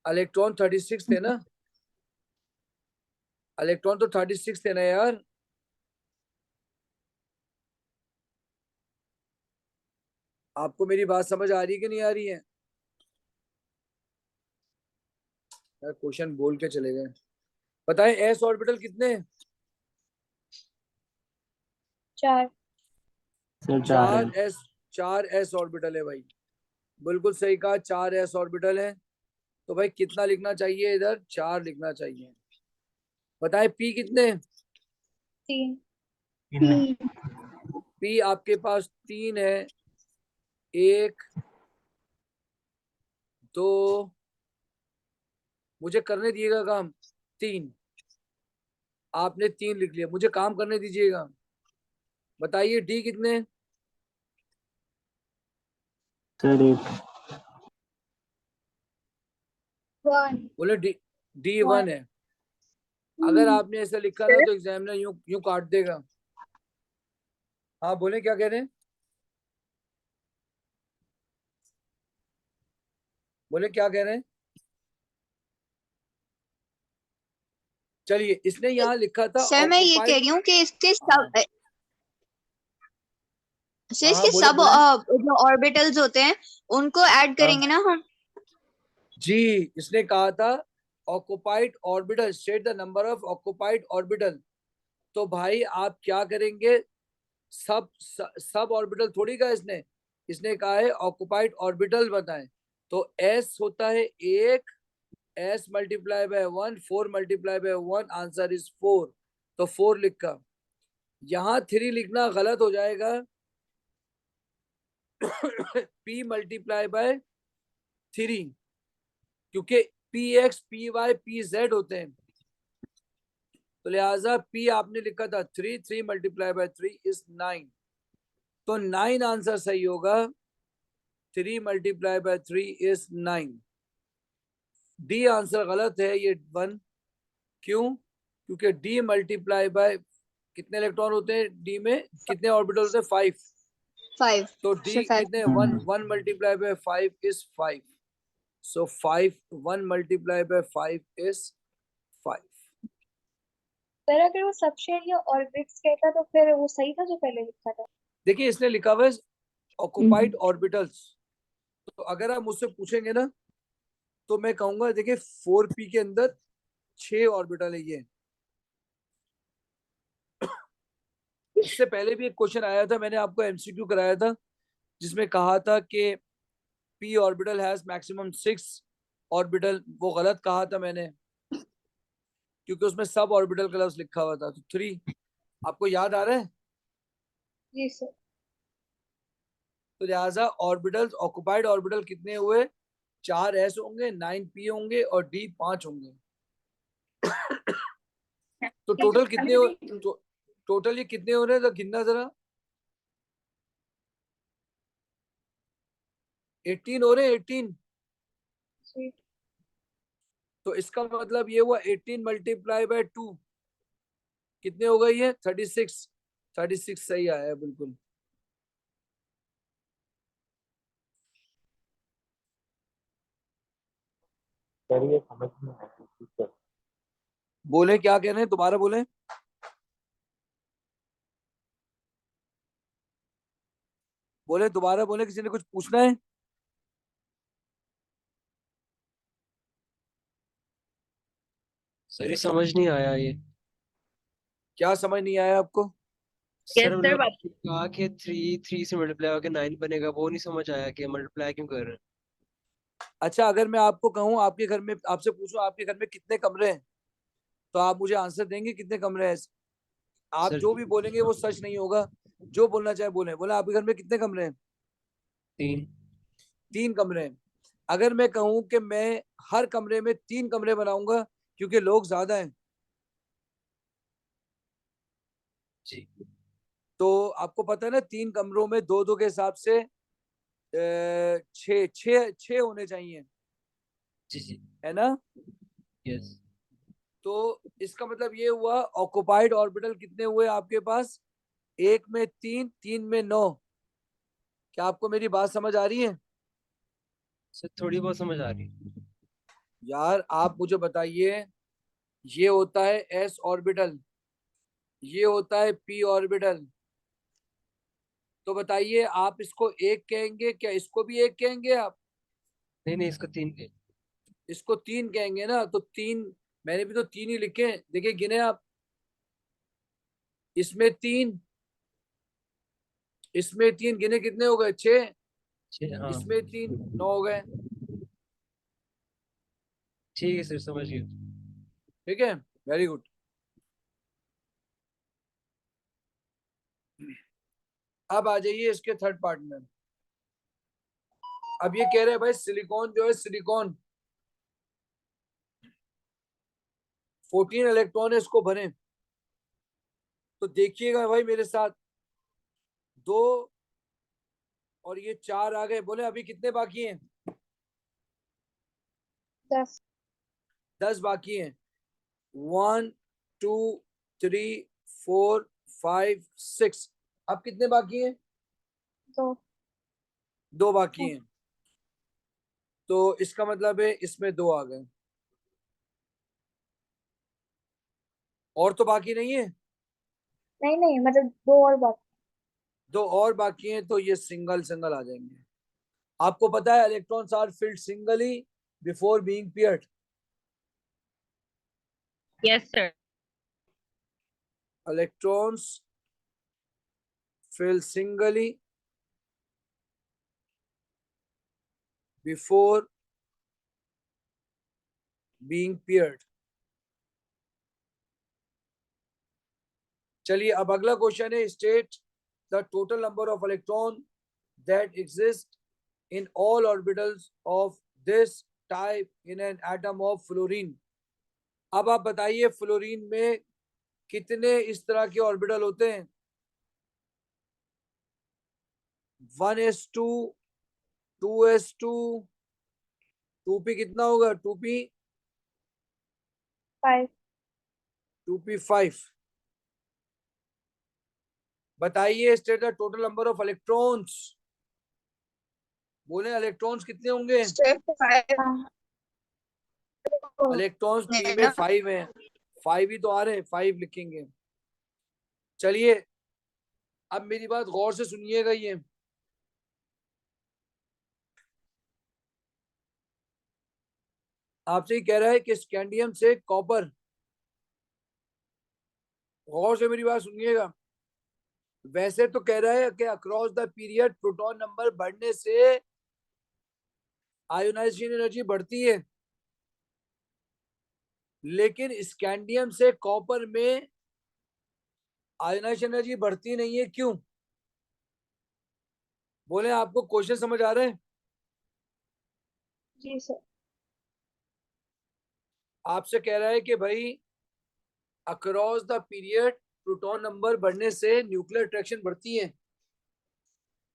इलेक्ट्रॉन 36 थे ना, इलेक्ट्रॉन तो 36 थे ना यार। आपको मेरी बात समझ आ रही है कि नहीं आ रही है यार? क्वेश्चन बोल के चले गए। बताएं एस ऑर्बिटल कितने हैं? 4। सर 4 है। 4s ऑर्बिटल है भाई, बिल्कुल सही कहा, 4s ऑर्बिटल है। तो भाई कितना लिखना चाहिए इधर? 4 लिखना चाहिए। बताएं पी कितने हैं? 3। पी आपके पास 3 है, 1 2, मुझे करने दिएगा काम। 3, आपने 3 लिख लिया, मुझे काम करने दीजिएगा। बताइए डी कितने हैं? सर 1। 1। बोले डी 1 है। अगर आपने ऐसा लिखा ना तो एग्जामिनर यूं यूं काट देगा। हाँ बोले, क्या कह रहे हैं? बोले क्या कह रहे हैं? चलिए, इसने यहाँ लिखा था सर मैं ये कह ऑक्युपाइड। रही हूँ कि इसके हाँ सब सर हाँ, इसके बोले सब बोले जो ऑर्बिटल्स होते हैं उनको ऐड करेंगे ना हम। जी, इसने कहा था occupied orbital, state the number of occupied orbital. तो भाई आप क्या करेंगे? सब ऑर्बिटल थोड़ी कहा इसने, इसने कहा है ऑक्युपाइड ऑर्बिटल बताएं। तो एस होता है 1, s multiply by 1, 4 multiply by 1, answer is 4। तो 4 लिखा। यहाँ 3 लिखना गलत हो जाएगा। p मल्टीप्लाई बाय 3, क्योंकि p x p y p z होते हैं, तो लिहाजा p आपने लिखा था 3, 3 मल्टीप्लाई बाय 3 इज 9। तो 9 आंसर सही होगा। 3 multiply by 3 is 9। D answer गलत है, ये 1। क्यों? क्योंकि डी मल्टीप्लाई बाय कितने इलेक्ट्रॉन होते हैं? डी में कितने ऑर्बिटल होते हैं? 5। 5 तो डी कितने? 1 multiply by 5 is 5। So 5, 1 multiplied by 5 is 5. Sir अगर वो सबशेल या ऑर्बिट्स कहता तो फिर वो सही था जो पहले लिखा था। देखिए इसने लिखा हुआ है ऑक्युपाइड ऑर्बिटल्स, तो अगर आप मुझसे पूछेंगे ना तो मैं कहूंगा देखिए 4p के अंदर 6 ऑर्बिटल है ये। इससे पहले भी एक क्वेश्चन आया था, मैंने आपको एमसीक्यू कराया था जिसमें कहा था कि p orbital has maximum 6 orbital, वो गलत कहा था मैंने क्योंकि उसमें सब ऑर्बिटल का लफ्ज लिखा हुआ था। तो 3 आपको याद आ रहा है? जी सर। तो लिहाजा ऑर्बिटल्स ऑक्युपाइड ऑर्बिटल कितने हुए? 4 s होंगे, 9 p होंगे और d 5 होंगे। तो टोटल कितने हो, टोटल ये कितने हो रहे हैं तो गिनना जरा। 18 हो रहे हैं, 18। जी। तो इसका मतलब ये हुआ 18 मल्टीप्लाई बाय 2 कितने हो गई है? 36। 36 सही आया है बिल्कुल। सर ये समझ में आया। बोले क्या कह रहे हैं, दोबारा बोले। बोले दोबारा बोले, किसी ने कुछ पूछना है? सर ये समझ नहीं आया ये। क्या समझ नहीं आया आपको? Yes, सर sir, मतलब but आपने कहा कि 3 से मल्टीप्लाई होकर 9 बनेगा, वो नहीं समझ आया कि मल्टीप्लाई क्यों कर रहे हैं। अच्छा अगर मैं आपको कहूँ आपके घर में, आपसे पूछूं आपके घर में कितने कमरे हैं, तो आप मुझे आंसर देंगे कितने कमरे हैं? आप सर जो भी बोलेंगे वो सच नहीं होगा, जो बोलना चाहे बोले। बोले आपके घर में कितने कमरे हैं? 3। 3 कमरे हैं। अगर मैं कहूँ कि मैं हर कमरे में 3 कमरे बनाऊंगा क्योंकि लोग ज्यादा हैं, जी तो आपको पता है ना 3 कमरों में 2-2 के हिसाब से 6 होने चाहिए, जी जी। है ना? यस तो इसका मतलब ये हुआ ऑक्युपाइड ऑर्बिटल कितने हुए आपके पास? 1 में 3, 3 में 9। क्या आपको मेरी बात समझ आ रही है? सर, थोड़ी बहुत समझ आ रही है। यार आप मुझे बताइए, ये होता है s ऑर्बिटल, ये होता है p ऑर्बिटल। तो बताइए आप इसको 1 कहेंगे क्या, इसको भी 1 कहेंगे आप? नहीं नहीं, इसका 3 के। इसको 3 कहेंगे ना, तो 3 मैंने भी तो 3 ही लिखे हैं। देखिए गिने आप, इसमें 3, इसमें 3 गिने कितने हो गए? 6। 6 हाँ। इसमें 3, 9 हो गए। ठीक है सर, समझ गया। ठीक है, वेरी गुड। अब आ जाइए इसके थर्ड पार्ट में। अब ये कह रहे हैं भाई सिलिकॉन जो है, सिलिकॉन 14 इलेक्ट्रॉन है, इसको भरें। तो देखिएगा भाई मेरे साथ, 2 और ये 4 आ गए। बोले अभी कितने बाकी हैं? 10। 10 बाकी हैं। 1 2 3 4 5 6। अब कितने बाकी हैं? 2। 2 बाकी हैं। तो इसका मतलब है इसमें 2 आ गए, और तो बाकी नहीं है। नहीं नहीं, मतलब 2 और बाकी। 2 और बाकी हैं, तो ये सिंगल सिंगल आ जाएंगे। आपको पता है electrons are filled singly before being paired. yes, sir. Electrons fill singly before being paired। चलिए अब अगला क्वेश्चन है, state the total number of electron that exist in all orbitals of this type in an atom of fluorine। अब आप बताइए फ्लोरीन में कितने इस तरह के ऑर्बिटल होते हैं? 1s2, 2s2, 2p कितना होगा? 2p 5। 2p5। बताइए state the total number of electrons. बोले इलेक्ट्रॉन्स कितने होंगे? स्टेप 5 हाँ। इलेक्ट्रॉन्स पी है में ना? 5 हैं। 5 ही तो आ रहे हैं, 5 लिखेंगे। चलिए अब मेरी बात गौर से सुनिएगा। ये आपसे ही कह रहा है कि स्कैंडियम से कॉपर, गौर से मेरी बात सुनिएगा। वैसे तो कह रहा है कि across the period proton number बढ़ने से आयोनाइजेशन एनर्जी बढ़ती है, लेकिन स्कैंडियम से कॉपर में आयोनाइजेशन एनर्जी बढ़ती नहीं है। क्यों? बोले आपको क्वेश्चन समझ आ रहे हैं? जी सर। आपसे कह रहा है कि भाई across the period proton number बढ़ने से न्यूक्लियर अट्रैक्शन बढ़ती है,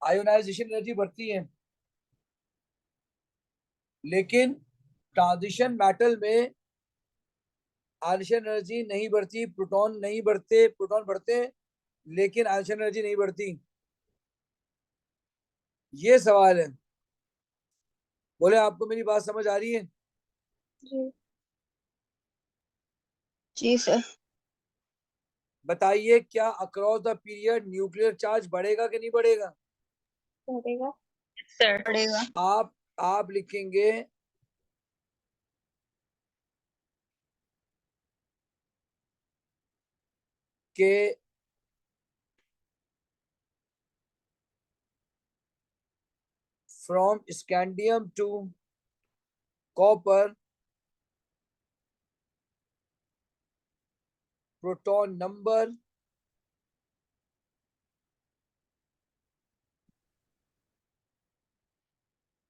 आयोनाइजेशन एनर्जी बढ़ती है, लेकिन ट्रांजिशन मेटल में आयोनाइजेशन एनर्जी नहीं बढ़ती, प्रोटॉन नहीं बढ़ते, प्रोटॉन बढ़ते हैं लेकिन आयोनाइजेशन एनर्जी नहीं बढ़ती। ये सवाल है। बोले आपको मेरी बात समझ आ रही है? जी। जी सर। बताइए क्या across the period nuclear charge बढ़ेगा कि नहीं बढ़ेगा? बढ़ेगा। सर पड़ेगा। आप लिखेंगे कि from scandium to copper proton number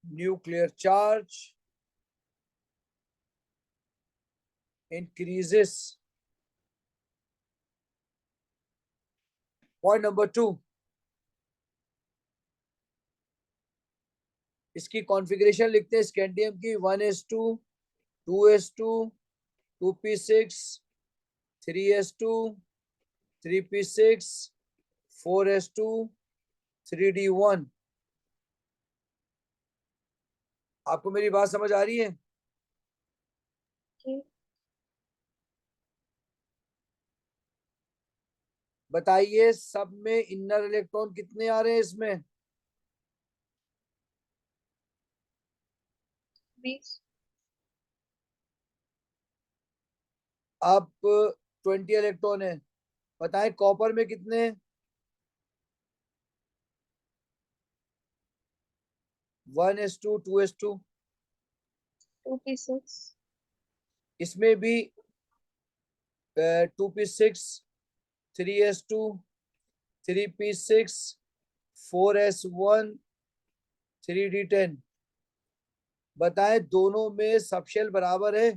nuclear charge increases. Point number 2, इसकी कॉन्फ़िगरेशन लिखते हैं स्कैंडियम की 1s2 2s2 2p6 3s2 3p6 4s2 3d1। आपको मेरी बात समझ आ रही है? जी। बताइए सब में इनर इलेक्ट्रॉन कितने आ रहे हैं इसमें? 20। अब 20 इलेक्ट्रॉन है। बताएं कॉपर में कितने? 1s2 2s2। 2p6। इसमें भी 2p6 3s2 3p6 4s1 3d10। बताएं दोनों में सबशेल बराबर है?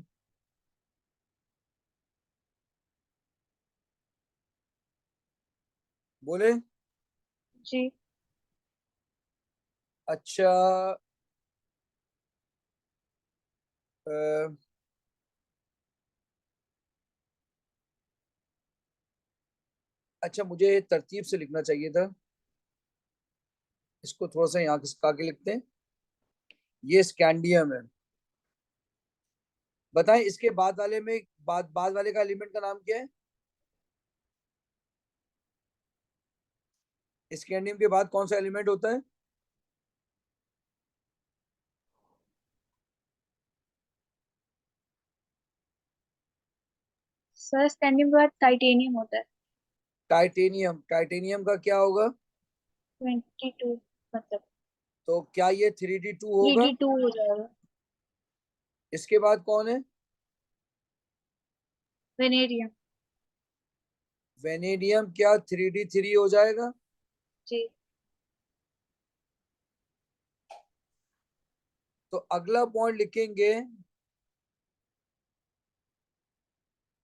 बोले। जी। अच्छा अ, अच्छा मुझे तरतीब से लिखना चाहिए था, इसको थोड़ा सा यहाँ खिसका के लिखते हैं। ये स्कैंडियम है। बताएं इसके बाद वाले में बाद वाले का एलिमेंट का नाम क्या है? स्कैंडियम के बाद कौन सा एलिमेंट होता है? सर स्कैंडियम के बाद टाइटेनियम होता है। टाइटेनियम। टाइटेनियम का क्या होगा? 22 मतलब तो क्या ये 3d2 होगा? 3d2 हो जाएगा। इसके बाद कौन है? वेनेडियम। वेनेडियम। क्या 3d3 हो जाएगा? जी। तो अगला पॉइंट लिखेंगे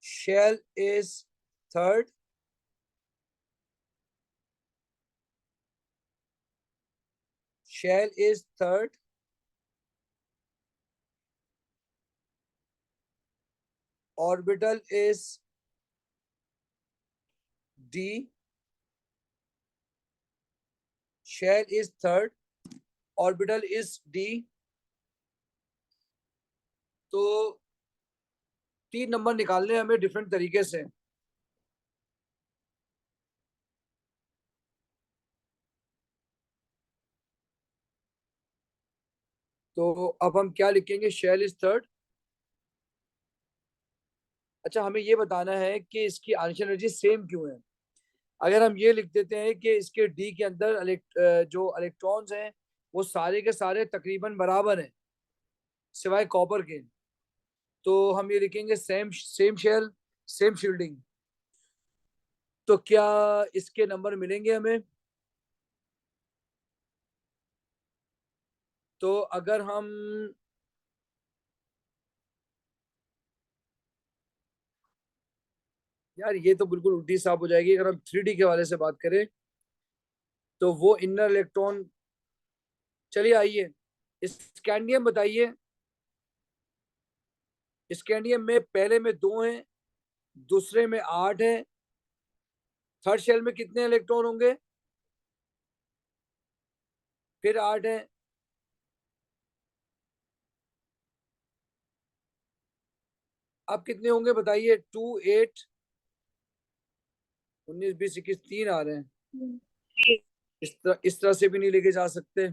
shell is third, shell is third, orbital is d, shell is third, orbital is d। तो 3 नंबर निकालने हैं हमें डिफरेंट तरीके से। तो अब हम क्या लिखेंगे? Shell is third. अच्छा, हमें ये बताना है कि इसकी आंशिक एनर्जी सेम क्यों है। अगर हम ये लिख देते हैं कि इसके डी के अंदर जो इलेक्ट्रॉन्स हैं वो सारे के सारे तकरीबन बराबर हैं सिवाय कॉपर के, तो हम ये लिखेंगे same same shell same shielding. तो क्या इसके नंबर मिलेंगे हमें? तो अगर हम यार ये तो बिल्कुल उल्टी साफ हो जाएगी। अगर हम 3D के वाले से बात करें तो वो इनर इलेक्ट्रॉन, चलिए आइए स्कैंडियम बताइए। स्कैंडियम में पहले में 2 हैं, दूसरे में 8 है, थर्ड शेल में कितने इलेक्ट्रॉन होंगे? फिर 8 है। अब कितने होंगे बताइए? 2 8 19 20 21 3 आ रहे हैं। इस तरह से भी नहीं लेके जा सकते।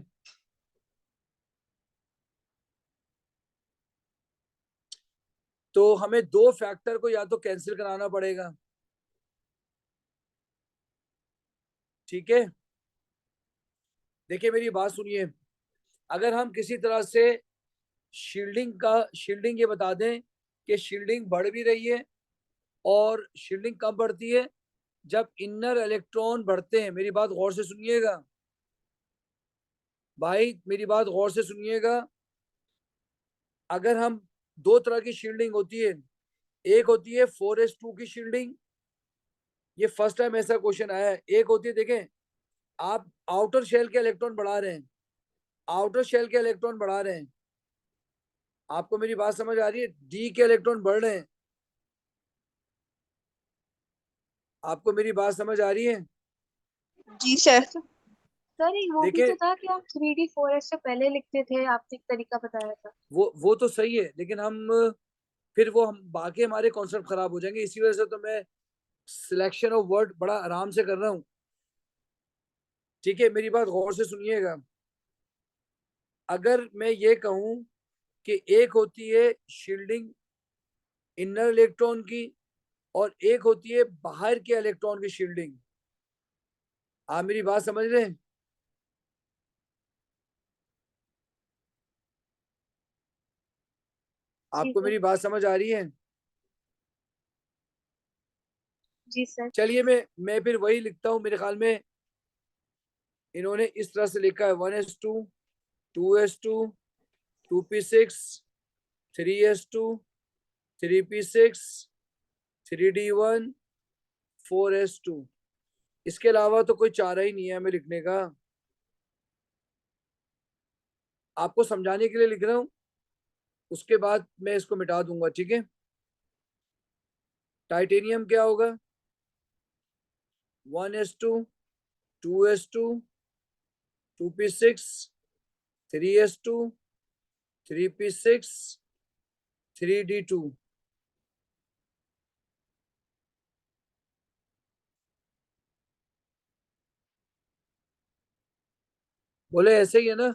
तो हमें 2 फैक्टर को या तो कैंसिल कराना पड़ेगा, ठीक है? देखिए मेरी बात सुनिए, अगर हम किसी तरह से शील्डिंग ये बता दें कि शील्डिंग बढ़ भी रही है, और शील्डिंग कब बढ़ती है? जब इनर इलेक्ट्रॉन बढ़ते हैं। मेरी बात गौर से सुनिएगा भाई, मेरी बात गौर से सुनिएगा। अगर हम 2 तरह की शील्डिंग होती है, एक होती है 4s2 की शील्डिंग, ये फर्स्ट टाइम ऐसा क्वेश्चन आया है। एक होती है, देखें आप आउटर शेल के इलेक्ट्रॉन बढ़ा रहे हैं, आउटर शेल के इलेक्ट्रॉन बढ़ा रहे हैं, आपको मेरी बात समझ आ रही है? डी के इलेक्ट्रॉन बढ़ रहे हैं, आपको मेरी बात समझ आ रही है? जी सर। सर एक वो भी देखिए तो था कि हम 3D 4S से पहले लिखते थे, आपने एक तरीका बताया था। वो तो सही है, लेकिन फिर हम बाकी हमारे कॉन्सेप्ट खराब हो जाएंगे। इसी वजह से तो मैं सिलेक्शन ऑफ वर्ड बड़ा आराम से कर रहा हूँ, ठीक है? मेरी बात गौर से सुनिएगा। अगर मैं ये कहूं कि एक होती है शील्डिंग इनर इलेक्ट्रॉन की और एक होती है बाहर के इलेक्ट्रॉन की शील्डिंग, आप मेरी बात समझ रहे हैं? जी आपको सर। मेरी बात समझ आ रही है? जी सर। चलिए मैं फिर वही लिखता हूं। मेरे ख्याल में इन्होंने इस तरह से लिखा है 1s2 2s2 2p6 3s2 3p6 3d1 4s2। इसके अलावा तो कोई चारा ही नहीं है हमें लिखने का। आपको समझाने के लिए लिख रहा हूं, उसके बाद मैं इसको मिटा दूंगा, ठीक है? टाइटेनियम क्या होगा? 1s2 2s2 2p6 3s2 3p6 3d2। बोले ऐसे ही है ना?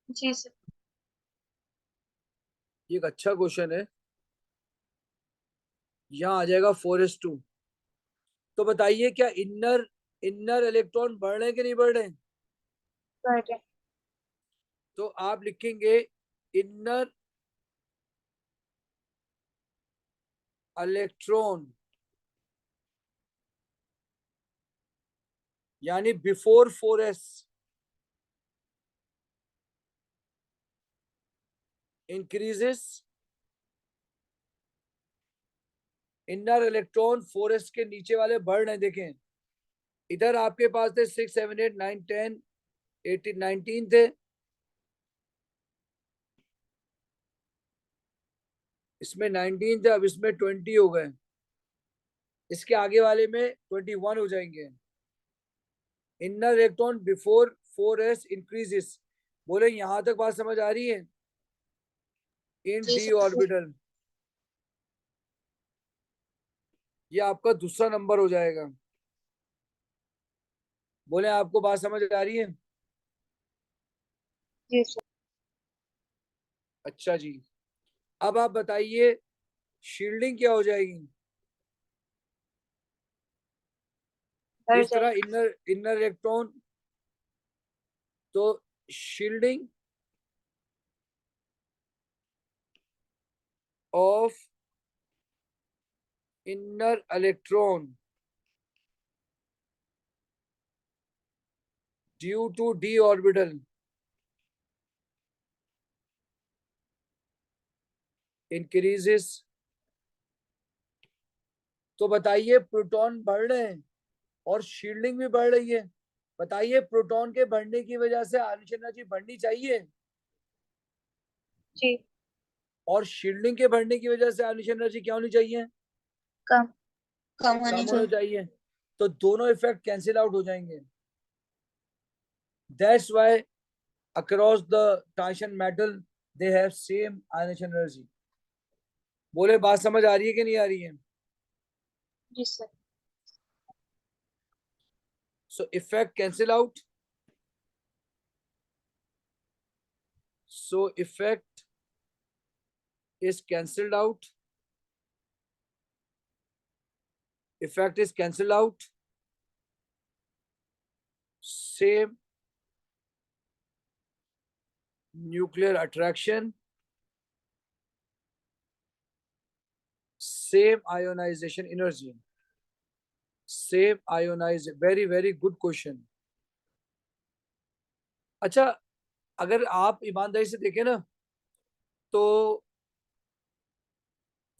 जी सर। ये एक अच्छा क्वेश्चन है। यहाँ आ जाएगा 4s2। तो बताइए क्या इनर इनर इलेक्ट्रॉन बढ़ रहे हैं कि नहीं बढ़ रहे हैं? बढ़ रहे। तो आप लिखेंगे इनर इलेक्ट्रॉन, यानी before 4s increases inner electron 4s के नीचे वाले बढ़ रहे हैं। देखें इधर आपके पास थे 6 7 8 9 10 18 19 थे, इसमें 19 थे, अब इसमें 20 हो गए, इसके आगे वाले में 21 हो जाएंगे। Inner electron before 4s increases. बोले यहां तक बात समझ आ रही है? इन जी डी सर। ऑर्बिटल ये आपका दूसरा नंबर हो जाएगा। बोले आपको बात समझ आ रही है? जी सर। अच्छा जी, अब आप बताइए शील्डिंग क्या हो जाएगी? बढ़ इस तरह जाएगी। इनर इनर इलेक्ट्रॉन, तो shielding of inner electron due to d orbital increases. तो बताइए प्रोटॉन बढ़ रहे हैं और शील्डिंग भी बढ़ रही है। बताइए प्रोटॉन के बढ़ने की वजह से आयनिक एनर्जी बढ़नी चाहिए जी। और शील्डिंग के बढ़ने की वजह से आयनिक एनर्जी क्या होनी चाहिए? कम। कम होनी कम होना चाहिए। चाहिए। तो दोनों इफेक्ट कैंसिल आउट हो जाएंगे। That's why across the transition metal they have same ionic energy. बोले बात समझ आ रही है कि नहीं आ रही है? जी sir. So effect cancel out. So effect is cancelled out. Effect is cancelled out. Same nuclear attraction. Same ionization energy. Same ionization. Very very good question. अच्छा, अगर आप ईमानदारी से देखें ना, तो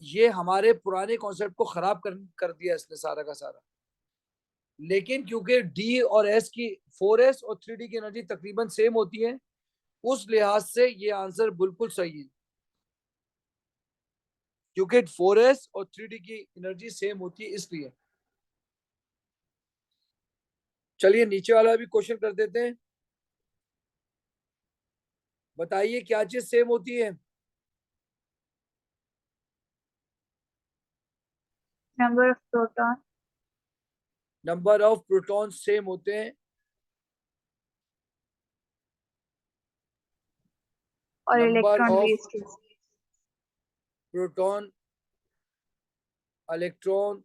ये हमारे पुराने कॉन्सेप्ट को खराब कर दिया इसने सारा का सारा। लेकिन क्योंकि डी और एस की 4s और 3d की एनर्जी तकरीबन सेम होती है, उस लिहाज से ये आंसर बिल्कुल सही है, क्योंकि 4s और 3d की एनर्जी सेम होती है इसलिए। चलिए नीचे वाला भी क्वेश्चन कर देते हैं। बताइए क्या चीज सेम होती है? Number of proton number of proton same होते हैं। और नंबर इलेक्ट्रॉन ऑफ रेस। प्रोटॉन, इलेक्ट्रॉन,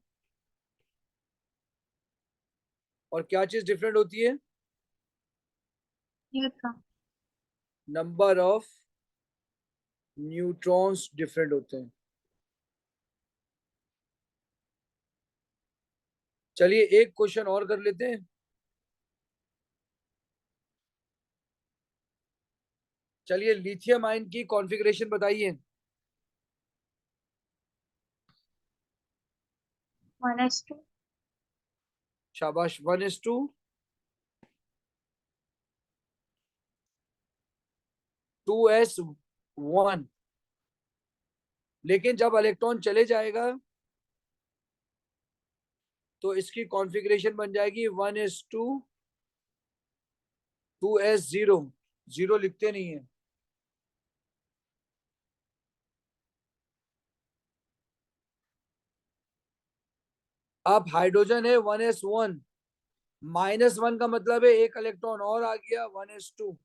और क्या चीज डिफरेंट होती है? Neutron. Number of neutrons different होते हैं। चलिए एक क्वेश्चन और कर लेते हैं। चलिए लिथियम आयन की कॉन्फ़िगरेशन बताइए। 1s2। शाबाश, 1:2, 2s1। लेकिन जब इलेक्ट्रॉन चले जाएगा तो इसकी कॉन्फ़िगरेशन बन जाएगी 1s2, 2s0। जीरो लिखते नहीं है। अब हाइड्रोजन है 1s1, -1 का मतलब है एक इलेक्ट्रॉन और आ गया 1s2।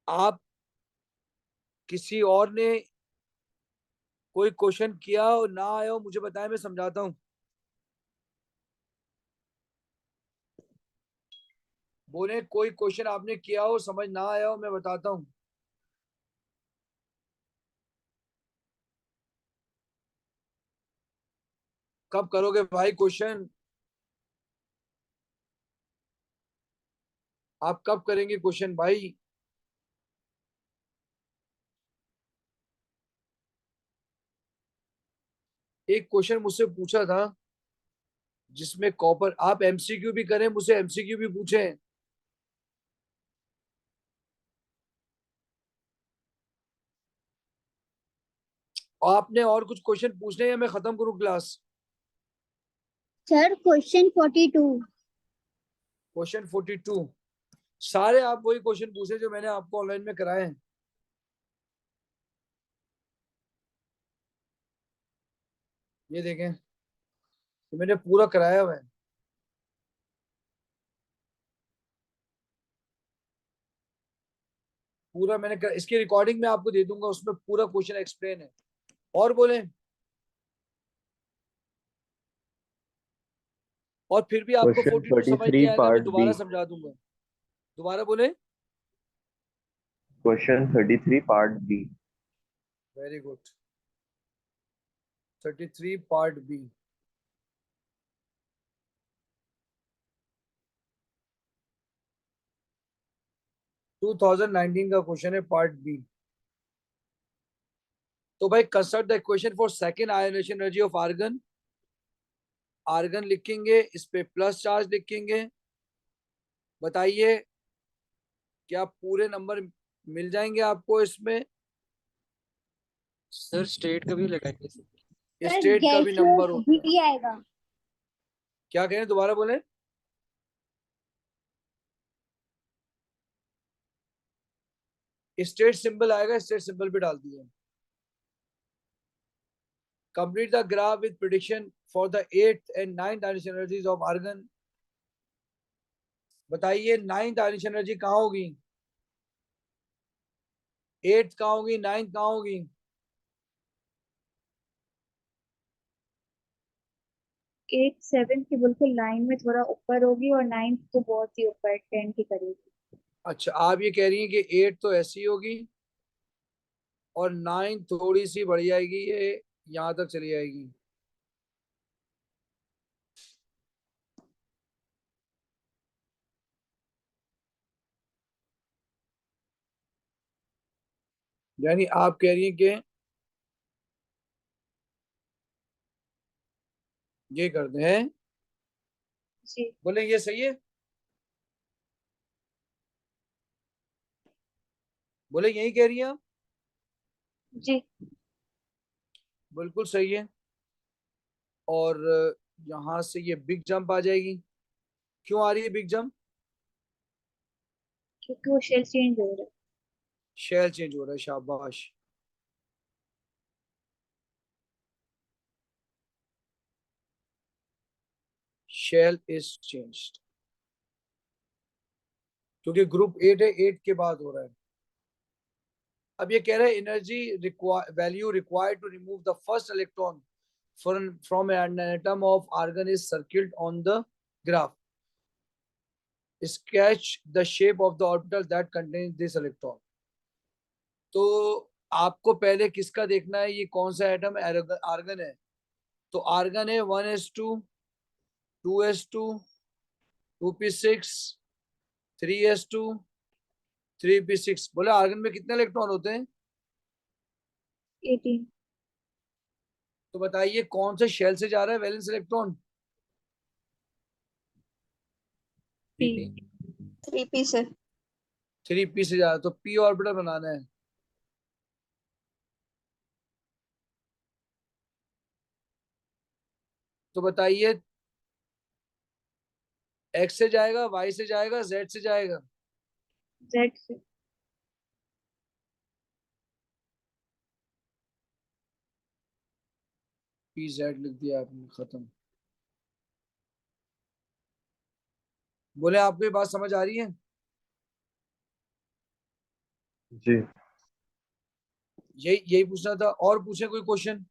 आप किसी और ने कोई क्वेश्चन किया हो ना आया हो मुझे बताएं, मैं समझाता हूँ। बोले कोई क्वेश्चन आपने किया हो समझ ना आया हो, मैं बताता हूँ। कब करोगे भाई क्वेश्चन? आप कब करेंगे क्वेश्चन भाई? एक क्वेश्चन मुझसे पूछा था जिसमें कॉपर, आप एमसीक्यू भी करें, मुझसे एमसीक्यू भी पूछें। आपने और कुछ क्वेश्चन पूछने या मैं खत्म करूं क्लास? Sir question 42। क्वेश्चन 42 सारे आप वही क्वेश्चन पूछे जो मैंने आपको ऑनलाइन में कराए हैं। ये देखें, ये मैंने पूरा कराया हुआ है। पूरा मैंने इसकी रिकॉर्डिंग में आपको दे दूंगा, उसमें पूरा क्वेश्चन एक्सप्लेन है। और बोले, और फिर भी आपको क्वेश्चन 42 समझ नहीं 33 आएगा, मैं पार्ट दोबारा बी। समझा दूंगा। दोबारा बोले। Question 33 part B. Very good. 33 part B. टू 2019 का क्वेश्चन है, पार्ट बी। तो भाई construct the equation for second ionisation energy of argon. Argon लिखेंगे, इस पे प्लस चार्ज लिखेंगे। बताइए क्या पूरे नंबर मिल जाएंगे आपको इसमें? सर स्टेट का भी लगाएंगे सर। स्टेट का भी नंबर होता है। भी आएगा। क्या कहें, दोबारा बोले। स्टेट सिंबल आएगा, स्टेट सिंबल भी डाल दिए। Complete the graph with prediction for the 8th and 9th ionisation energies of argon. बताइए 9th आयोनेशन एनर्जी कहाँ होगी, 8th कहाँ होगी, 9th कहाँ होगी? 8 7 की बिल्कुल लाइन में थोड़ा ऊपर होगी और 9 तो बहुत ही ऊपर 10 के करीब। अच्छा, आप ये कह रही हैं कि 8 तो ऐसी होगी और 9 थोड़ी सी बढ़ जाएगी, ये यहाँ तक चली जाएगी। यानी आप कह रही हैं कि ये करते हैं। जी बोले ये सही है? बोले यही कह रही हैं आप? जी। बिल्कुल सही है। और यहाँ से ये बिग जंप आ जाएगी। क्यों आ रही है बिग जंप? क्योंकि वो शेल चेंज हो रहा है। शेल चेंज हो रहा है, शाबाश। शेल इज चेंज्ड, क्योंकि ग्रुप 8 है, 8 के बाद हो रहा है। अब ये कह रहा है energy value required to remove the first electron from an atom of argon is circled on the graph. Sketch the shape of the orbital that contains this electron. तो आपको पहले किसका देखना है, ये कौन सा एटम आर्गन है? तो आर्गन है 1s2, 2s2, 2p6, 3s2, 3p6। बोले आर्गन में कितने इलेक्ट्रॉन होते हैं? 18। तो बताइए कौन से शेल से जा रहा है वैलेंस इलेक्ट्रॉन? 3p से। 3p से जा रहा है, तो p ऑर्बिटल बनाना है। तो बताइए x से जाएगा, y से जाएगा, z से जाएगा? जेड से। pz लिख दिया आपने, खत्म। बोले आपको ये बात समझ आ रही है? जी। यही यही पूछना था, और पूछे कोई क्वेश्चन?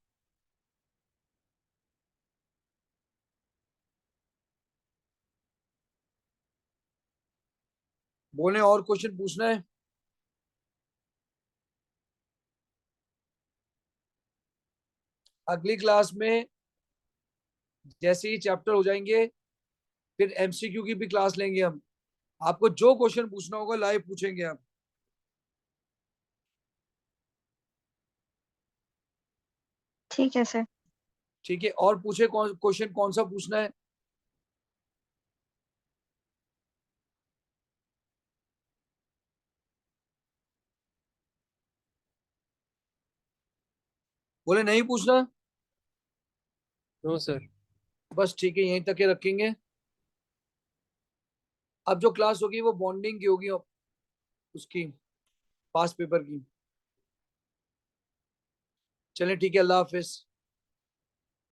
बोले और क्वेश्चन पूछना है? अगली क्लास में जैसे ही चैप्टर हो जाएंगे, फिर एमसीक्यू की भी क्लास लेंगे हम। आपको जो क्वेश्चन पूछना होगा लाइव पूछेंगे हम। ठीक है सर। ठीक है, और पूछे क्वेश्चन कौन सा पूछना है? बोले नहीं पूछना? No sir. बस ठीक है, यहीं तक के रखेंगे। अब जो क्लास होगी वो बॉन्डिंग की होगी, उसकी पास पेपर की। चलें ठीक है, अल्लाह हाफिज।